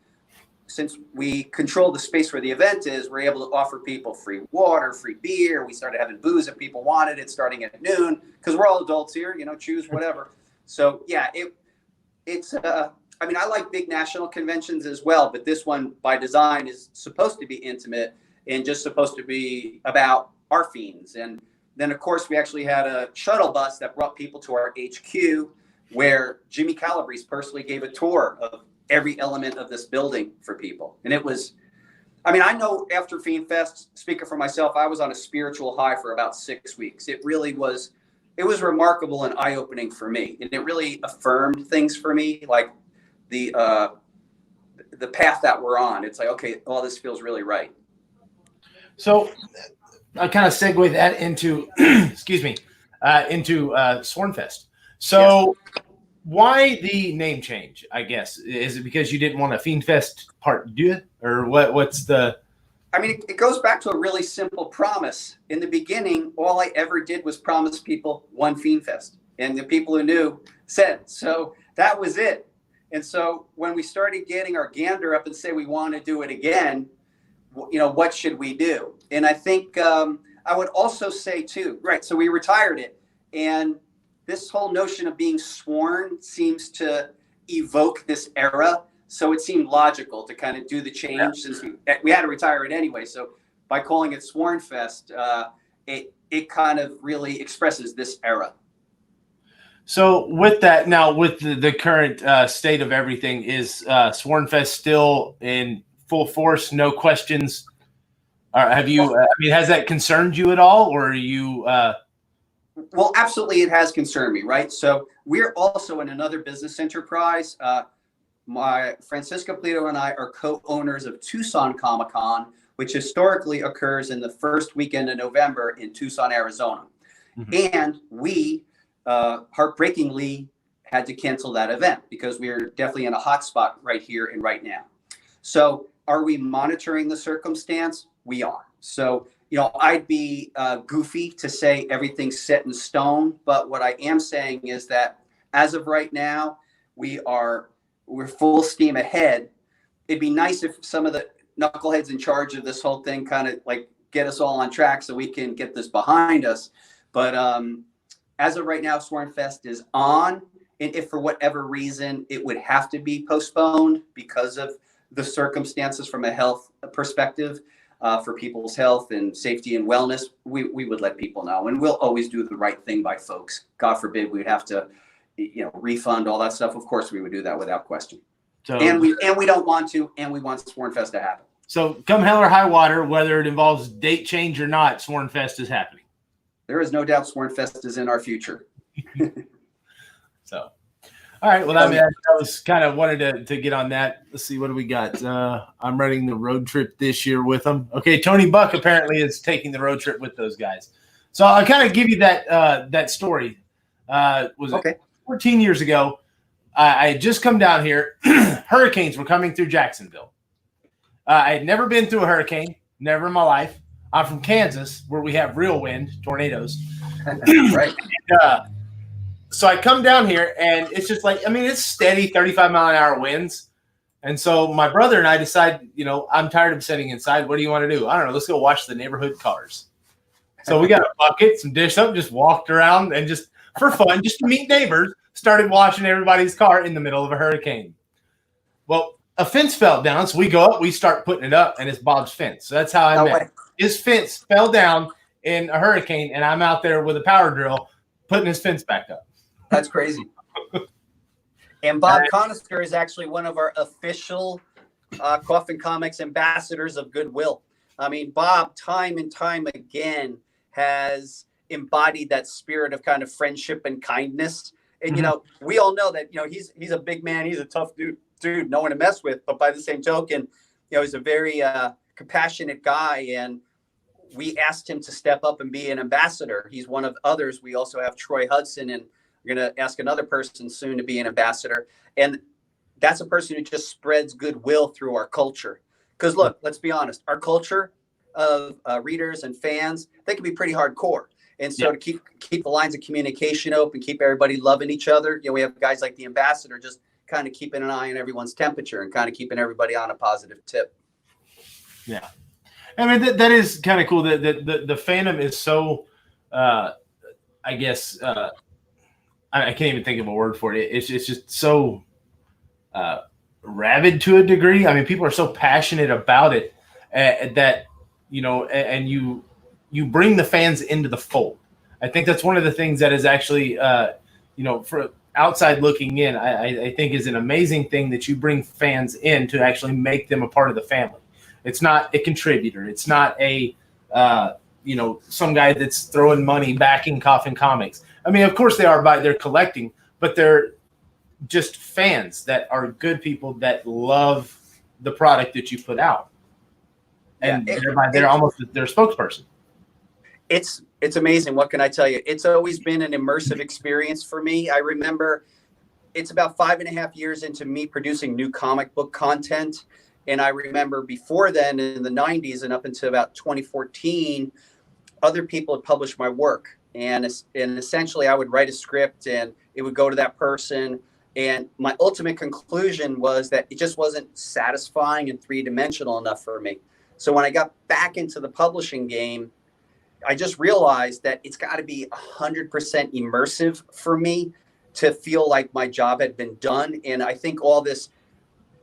since we control the space where the event is, we're able to offer people free water, free beer. We started having booze if people wanted it starting at noon because we're all adults here, choose whatever. So yeah, it's I like big national conventions as well, but this one by design is supposed to be intimate and just supposed to be about our fiends. And then, of course, we actually had a shuttle bus that brought people to our HQ where Jimmy Calabrese personally gave a tour of every element of this building for people. And it was, I know after Fiend Fest, speaking for myself, I was on a spiritual high for about 6 weeks. It was remarkable and eye-opening for me. And it really affirmed things for me, like the path that we're on. It's like, okay, all this feels really right. So I kind of segue that into, into Swornfest. So why the name change, I guess? Is it because you didn't want a Fiend Fest part, do it? Or what's the... it goes back to a really simple promise. In the beginning, all I ever did was promise people one Fiend Fest. And the people who knew said, so that was it. And so when we started getting our gander up and say we want to do it again, what should we do? And I think I would also say too, right, so we retired it. And this whole notion of being sworn seems to evoke this era. So it seemed logical to kind of do the change since we had to retire it anyway. So by calling it Sworn Fest, it kind of really expresses this era. So with that, now with the current state of everything, is Sworn Fest still in full force, no questions? Have you, has that concerned you at all, or are you? Well, absolutely, it has concerned me, right? So we're also in another business enterprise. My Francisco Pulido and I are co-owners of Tucson Comic-Con, which historically occurs in the first weekend of November in Tucson, Arizona. Mm-hmm. And we heartbreakingly had to cancel that event because we're definitely in a hot spot right here and right now. So are we monitoring the circumstance? We are. So, I'd be goofy to say everything's set in stone. But what I am saying is that as of right now, we're full steam ahead. It'd be nice if some of the knuckleheads in charge of this whole thing kind of like get us all on track so we can get this behind us. But as of right now, Sworn Fest is on. And if for whatever reason it would have to be postponed because of the circumstances from a health perspective, for people's health and safety and wellness, we would let people know. And we'll always do the right thing by folks. God forbid we'd have to, refund all that stuff. Of course, we would do that without question. So, and we don't want to, and we want Sworn Fest to happen. So come hell or high water, whether it involves date change or not, Sworn Fest is happening. There is no doubt Sworn Fest is in our future. So, all right. Well, I was kind of wanted to get on that. Let's see, what do we got? I'm running the road trip this year with them. Okay, Tony Buck apparently is taking the road trip with those guys. So I'll kind of give you that story. It 14 years ago? I had just come down here. Hurricanes were coming through Jacksonville. I had never been through a hurricane, never in my life. I'm from Kansas, where we have real wind, tornadoes. Right. And, So I come down here, and it's just like, I mean, it's steady 35-mile-an-hour winds. And so my brother and I decide, I'm tired of sitting inside. What do you want to do? I don't know. Let's go watch the neighborhood cars. So we got a bucket, some dish up, just walked around and just for fun, just to meet neighbors, started washing everybody's car in the middle of a hurricane. Well, a fence fell down, so we go up, we start putting it up, and it's Bob's fence. So that's how I met. His fence fell down in a hurricane, and I'm out there with a power drill putting his fence back up. That's crazy. And Bob Conister is actually one of our official Coffin Comics ambassadors of goodwill. I mean, Bob, time and time again, has embodied that spirit of kind of friendship and kindness. And, we all know that, he's a big man. He's a tough dude, no one to mess with. But by the same token, he's a very compassionate guy. And we asked him to step up and be an ambassador. He's one of others. We also have Troy Hudson, and we're going to ask another person soon to be an ambassador. And that's a person who just spreads goodwill through our culture. Because look, let's be honest, our culture of readers and fans, they can be pretty hardcore. And so to keep the lines of communication open, keep everybody loving each other, we have guys like the ambassador just kind of keeping an eye on everyone's temperature and kind of keeping everybody on a positive tip. Yeah. I mean, that is kind of cool. The fandom is so, I guess, I can't even think of a word for it. It's just so rabid to a degree. I mean, people are so passionate about it that, and you bring the fans into the fold. I think that's one of the things that is actually, for outside looking in, I think is an amazing thing that you bring fans in to actually make them a part of the family. It's not a contributor. It's not a, some guy that's throwing money backing Coffin Comics. I mean, of course they're collecting, but they're just fans that are good people that love the product that you put out. And they're almost their spokesperson. It's amazing. What can I tell you? It's always been an immersive experience for me. I remember it's about 5.5 years into me producing new comic book content. And I remember before then in the 90s and up until about 2014, other people had published my work. And essentially I would write a script and it would go to that person. And my ultimate conclusion was that it just wasn't satisfying and three-dimensional enough for me. So when I got back into the publishing game, I just realized that it's got to be 100% immersive for me to feel like my job had been done. And I think all this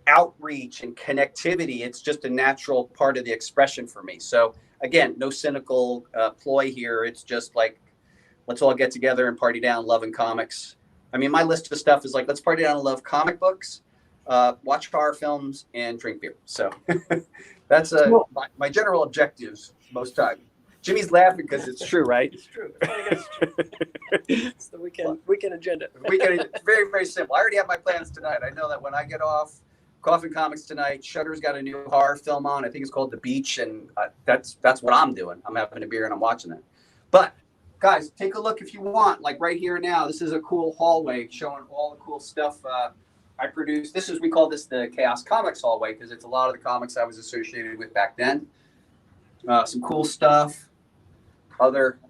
outreach and connectivity, it's just a natural part of the expression for me. So again, no cynical ploy here. It's just like, let's all get together and party down loving comics. I mean, my list of stuff is like, let's party down and love comic books, watch horror films, and drink beer. So that's my general objectives most time. Jimmy's laughing because it's true, right? It's true. It's the weekend agenda. Very, very simple. I already have my plans tonight. I know that when I get off Coffin Comics tonight, Shudder's got a new horror film on. I think it's called The Beach, and that's what I'm doing. I'm having a beer and I'm watching it. But guys, take a look if you want. Like right here now, this is a cool hallway showing all the cool stuff I produced. We call this the Chaos Comics hallway because it's a lot of the comics I was associated with back then. Some cool stuff. Other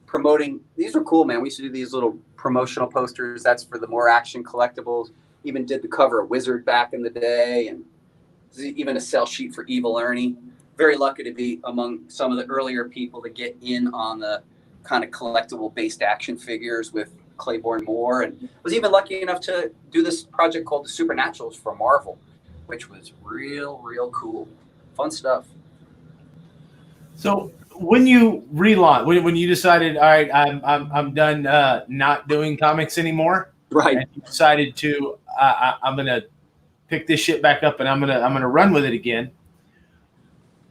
promoting. These are cool, man. We used to do these little promotional posters. That's for the More Action collectibles. Even did the cover of Wizard back in the day, and even a sell sheet for Evil Ernie. Very lucky to be among some of the earlier people to get in on the kind of collectible-based action figures with Claiborne Moore, and was even lucky enough to do this project called The Supernaturals for Marvel, which was real cool. Fun stuff. So when you relaunch, when you decided, all right, I'm done not doing comics anymore, right? And you decided to I'm gonna pick this shit back up and I'm gonna run with it again.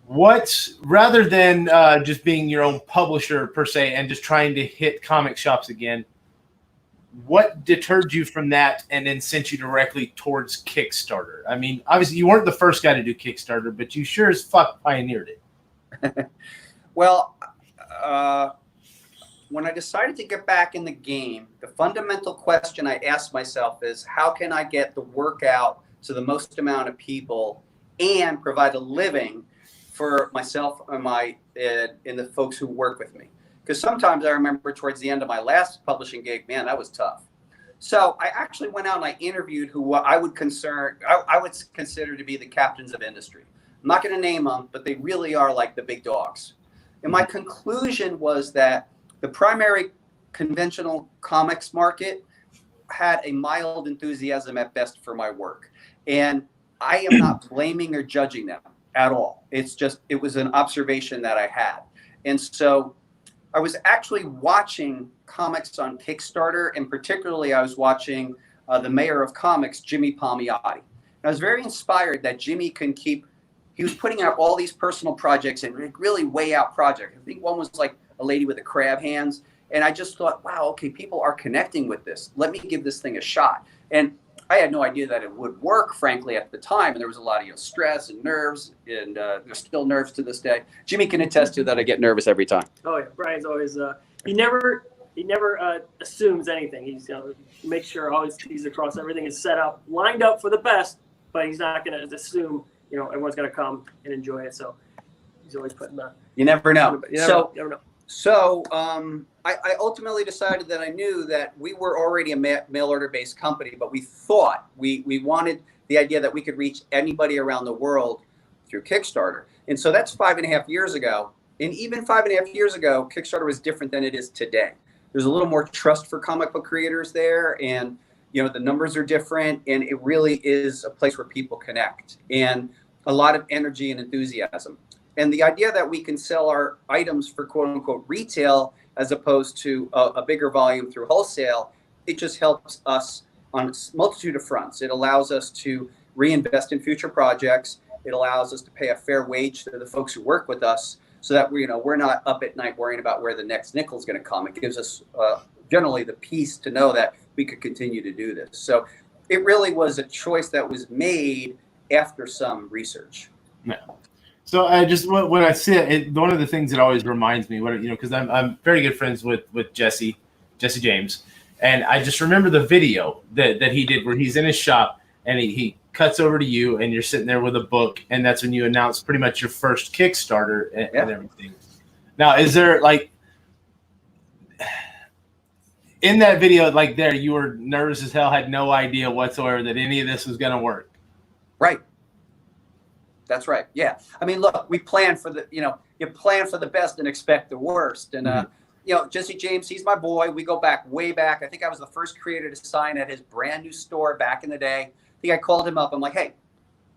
What, rather than just being your own publisher per se and just trying to hit comic shops again, what deterred you from that and then sent you directly towards Kickstarter? I mean, obviously you weren't the first guy to do Kickstarter, but you sure as fuck pioneered it. Well, when I decided to get back in the game, the fundamental question I asked myself is, how can I get the work out to the most amount of people and provide a living for myself and and the folks who work with me? Because sometimes I remember towards the end of my last publishing gig, man, that was tough. So I actually went out and I interviewed who I would consider to be the captains of industry. I'm not going to name them, but they really are like the big dogs. And my conclusion was that the primary conventional comics market had a mild enthusiasm at best for my work. And I am not blaming or judging them at all. It was an observation that I had. And so I was actually watching comics on Kickstarter, and particularly I was watching the mayor of comics, Jimmy Palmiotti. And I was very inspired that Jimmy he was putting out all these personal projects and really way out projects. I think one was like a lady with the crab hands. And I just thought, wow, okay, people are connecting with this. Let me give this thing a shot. And I had no idea that it would work, frankly, at the time. And there was a lot of stress and nerves, and there's still nerves to this day. Jimmy can attest to that. I get nervous every time. Oh yeah, Brian's always he never assumes anything. He's make sure all his T's are crossed, everything is set up, lined up for the best, but he's not going to assume everyone's going to come and enjoy it. So he's always putting the. You never know. You never know. So I ultimately decided that I knew that we were already a mail order based company, but we thought we wanted the idea that we could reach anybody around the world through Kickstarter. And so that's 5.5 years ago. And even 5.5 years ago, Kickstarter was different than it is today. There's a little more trust for comic book creators there, and the numbers are different, and it really is a place where people connect, and a lot of energy and enthusiasm. And the idea that we can sell our items for quote unquote retail as opposed to a bigger volume through wholesale, it just helps us on a multitude of fronts. It allows us to reinvest in future projects. It allows us to pay a fair wage to the folks who work with us, so that we're not up at night worrying about where the next nickel is going to come. It gives us generally the peace to know that we could continue to do this. So it really was a choice that was made after some research. Yeah. So I just when I see it, one of the things that always reminds me, because I'm very good friends with Jesse James, and I just remember the video that he did where he's in his shop and he cuts over to you and you're sitting there with a book, and that's when you announce pretty much your first Kickstarter and everything. Now, is there in that video, you were nervous as hell, had no idea whatsoever that any of this was going to work? Right. That's right. Yeah. I mean, look, we plan for you plan for the best and expect the worst. And, Jesse James, he's my boy. We go way back. I think I was the first creator to sign at his brand new store back in the day. I think I called him up. I'm like, hey,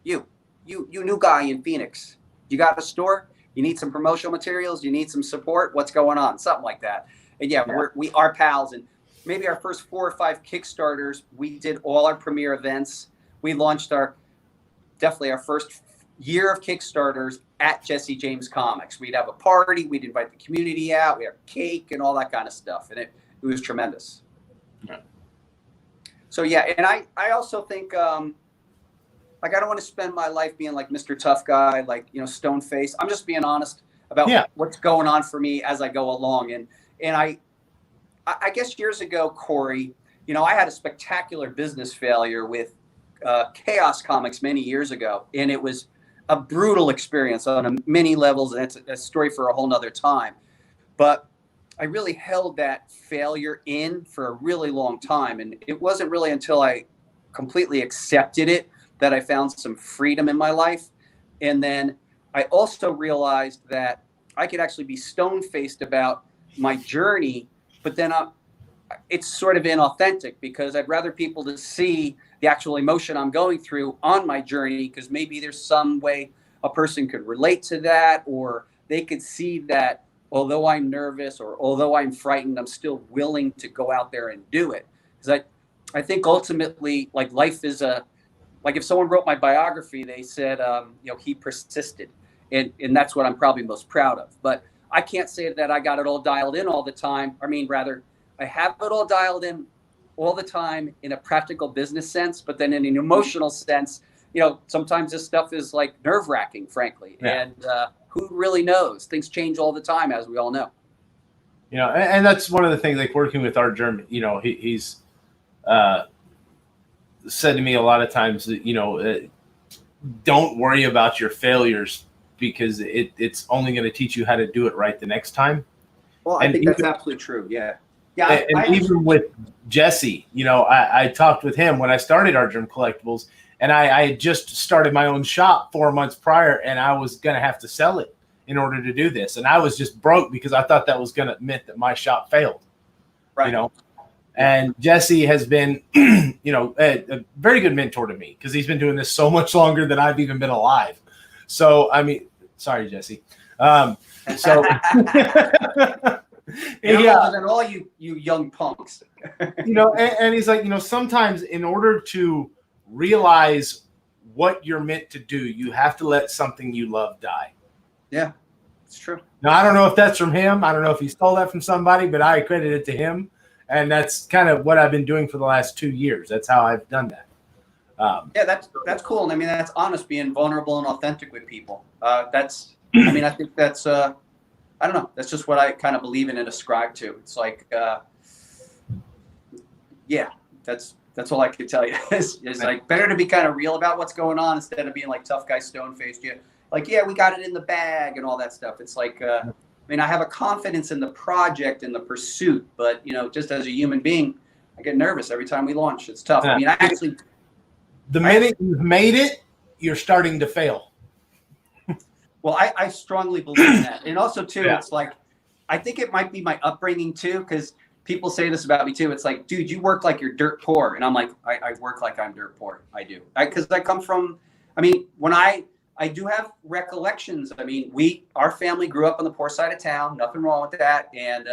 you new guy in Phoenix, you got a store? You need some promotional materials? You need some support? What's going on? Something like that. And we are pals. And maybe our first 4 or 5 Kickstarters, we did all our premiere events. We launched definitely our first year of Kickstarters at Jesse James Comics. We'd have a party. We'd invite the community out. We had cake and all that kind of stuff. And it was tremendous. Yeah. So, and I also think, I don't want to spend my life being like Mr. Tough Guy, stone face. I'm just being honest about what's going on for me as I go along. And I guess years ago, Corey, I had a spectacular business failure with Chaos Comics many years ago. And it was a brutal experience on many levels. And it's a story for a whole nother time. But I really held that failure in for a really long time. And it wasn't really until I completely accepted it that I found some freedom in my life. And then I also realized that I could actually be stone-faced about my journey, but then it's sort of inauthentic, because I'd rather people to see the actual emotion I'm going through on my journey, because maybe there's some way a person could relate to that, or they could see that although I'm nervous or although I'm frightened, I'm still willing to go out there and do it. Because I think ultimately, life is if someone wrote my biography, they said, he persisted. And that's what I'm probably most proud of. But I can't say that I got it all dialed in all the time. I mean, rather, I have it all dialed in all the time in a practical business sense, but then in an emotional sense, sometimes this stuff is nerve-wracking, frankly. Yeah. And who really knows? Things change all the time, as we all know. And that's one of the things, working with our German, he's said to me a lot of times that, don't worry about your failures, because it's only going to teach you how to do it right the next time. Well, I think that's absolutely true. Yeah. Yeah, and even with Jesse, I talked with him when I started Art Germ Collectibles, and I had just started my own shop 4 months prior, and I was going to have to sell it in order to do this. And I was just broke because I thought that was going to mean that my shop failed, right. And Jesse has been, a very good mentor to me because he's been doing this so much longer than I've even been alive. So, I mean, sorry, Jesse. So, Older than all you young punks. And he's like, sometimes in order to realize what you're meant to do, you have to let something you love die. Yeah, it's true. Now, I don't know if that's from him. I don't know if he stole that from somebody, but I credit it to him. And that's kind of what I've been doing for the last 2 years. That's how I've done that. That's cool. And I mean, that's honest, being vulnerable and authentic with people. I think that's, I don't know. That's just what I kind of believe in and ascribe to. It's like, that's all I could tell you. It's like better to be kind of real about what's going on instead of being like tough guy, stone faced. Yeah, like we got it in the bag and all that stuff. It's like, I have a confidence in the project and the pursuit, but just as a human being, I get nervous every time we launch. It's tough. I mean, the minute you've made it, you're starting to fail. Well, I strongly believe in that. And also, too, Yeah. It's like, I think it might be my upbringing, too, because people say this about me, too. It's like, dude, you work like you're dirt poor. And I'm like, I work like I'm dirt poor. I do. Because I come from, when I do have recollections. Our family grew up on the poor side of town. Nothing wrong with that. And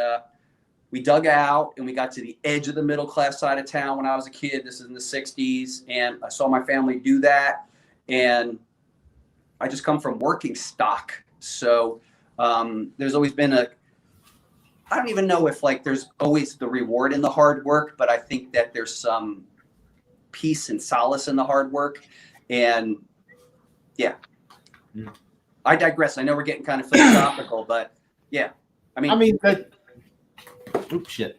we dug out and we got to the edge of the middle class side of town when I was a kid. This is in the 60s. And I saw my family do that. And I just come from working stock. So there's always been I don't even know if there's always the reward in the hard work, but I think that there's some peace and solace in the hard work. And yeah, I digress. I know we're getting kind of philosophical, but yeah, oops, shit.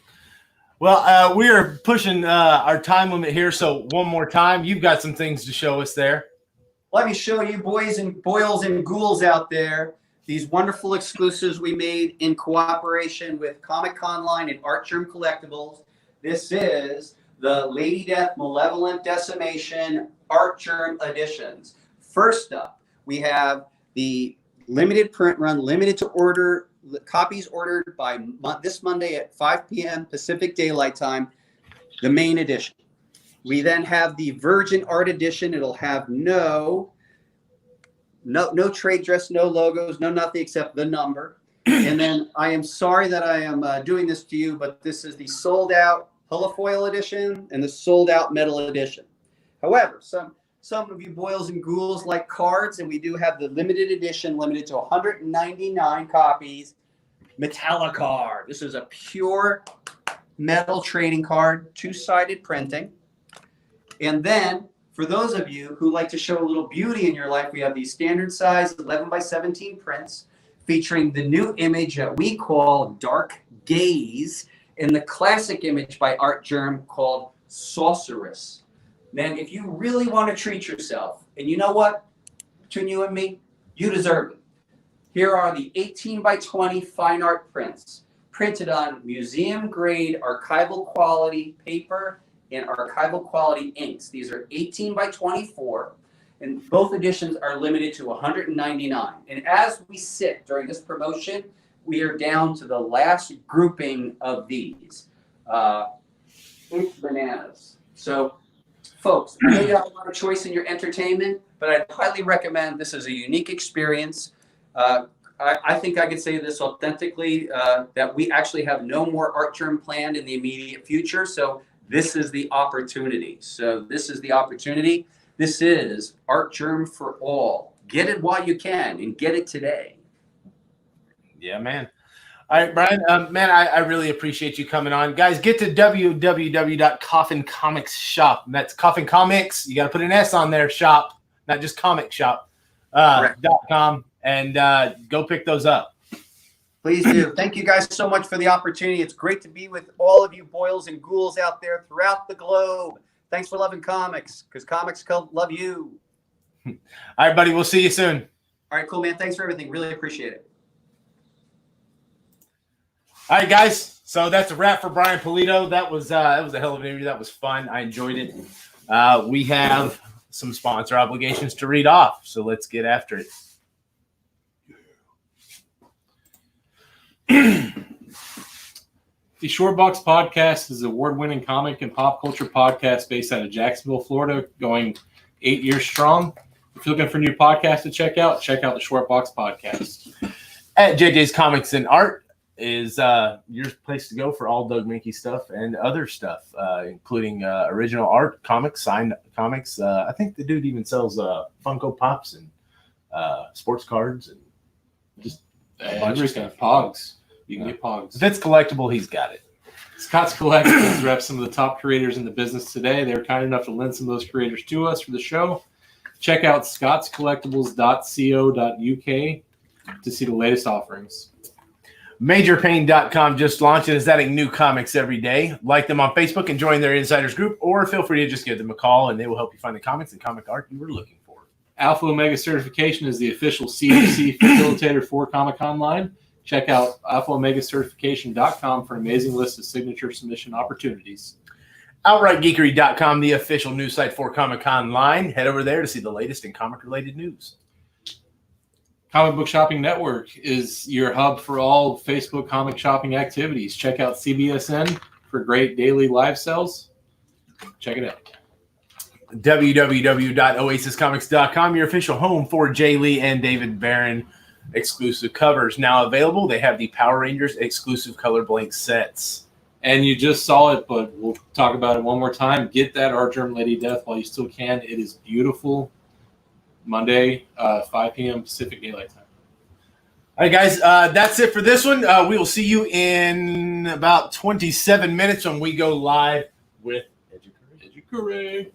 Well, we are pushing our time limit here. So one more time, you've got some things to show us there. Let me show you boys and boils and ghouls out there these wonderful exclusives we made in cooperation with Conline and Art Germ Collectibles. This is the Lady Death Malevolent Decimation Art Germ editions. First up, we have the limited print run, limited to order, copies ordered by this Monday at 5 p.m. Pacific Daylight Time, the main edition. We then have the Virgin Art Edition. It'll have no trade dress, no logos, no nothing except the number. And then I am sorry that I am doing this to you, but this is the sold out holofoil edition and the sold out metal edition. However, some of you boils and ghouls like cards, and we do have the limited edition, limited to 199 copies, Metallic card. This is a pure metal trading card, two-sided printing. And then, for those of you who like to show a little beauty in your life, we have these standard size 11 by 17 prints featuring the new image that we call Dark Gaze and the classic image by Art Germ called Sorceress. Man, if you really want to treat yourself, and you know what? Between you and me, you deserve it. Here are the 18 by 20 fine art prints printed on museum grade archival quality paper and archival quality inks. These are 18 by 24, and both editions are limited to 199. And as we sit during this promotion, we are down to the last grouping of these. It's bananas. So, folks, I know you have a lot of choice in your entertainment, but I'd highly recommend this is a unique experience. I think I could say this authentically, that we actually have no more Art Germ planned in the immediate future. So this is the opportunity. This is Art Germ for all. Get it while you can and get it today. Yeah, man. All right, Brian. Man, I really appreciate you coming on. Guys, get to www.coffincomics.shop. That's Coffin Comics. You got to put an S on there, shop, not just comic shop. .com, and go pick those up. Please do. Thank you guys so much for the opportunity. It's great to be with all of you boils and ghouls out there throughout the globe. Thanks for loving comics, because comics love you. All right, buddy. We'll see you soon. All right, cool, man. Thanks for everything. Really appreciate it. All right, guys. So that's a wrap for Brian Pulido. That was a hell of an interview. That was fun. I enjoyed it. We have some sponsor obligations to read off, so let's get after it. The Shortbox Podcast is an award-winning comic and pop culture podcast based out of Jacksonville, Florida, going 8 years strong. If you're looking for a new podcast to check out the Shortbox Podcast. At JJ's Comics and Art is your place to go for all Doug Minky stuff and other stuff, including original art, comics, signed comics. I think the dude even sells Funko Pops and sports cards and just a bunch of stuff. Pogs. You can get Pogs. If it's collectible, he's got it. Scott's Collectibles reps some of the top creators in the business today. They're kind enough to lend some of those creators to us for the show. Check out scottscollectibles.co.uk to see the latest offerings. MajorPain.com just launched and is adding new comics every day. Like them on Facebook and join their insiders group, or feel free to just give them a call and they will help you find the comics and comic art you were looking for. Alpha Omega Certification is the official CFC facilitator for Comic Conline. Check out alphaomegacertification.com for an amazing list of signature submission opportunities. OutrightGeekery.com, the official news site for Comic Conline. Head over there to see the latest in comic-related news. Comic Book Shopping Network is your hub for all Facebook comic shopping activities. Check out CBSN for great daily live sales. Check it out. www.oasiscomics.com, your official home for Jay Lee and David Barron exclusive covers. Now available, they have the Power Rangers exclusive color blank sets. And you just saw it, but we'll talk about it one more time. Get that Art Germ Lady Death while you still can. It is beautiful. Monday, 5 p.m. Pacific Daylight Time. All right, guys, that's it for this one. We will see you in about 27 minutes when we go live with Edukure.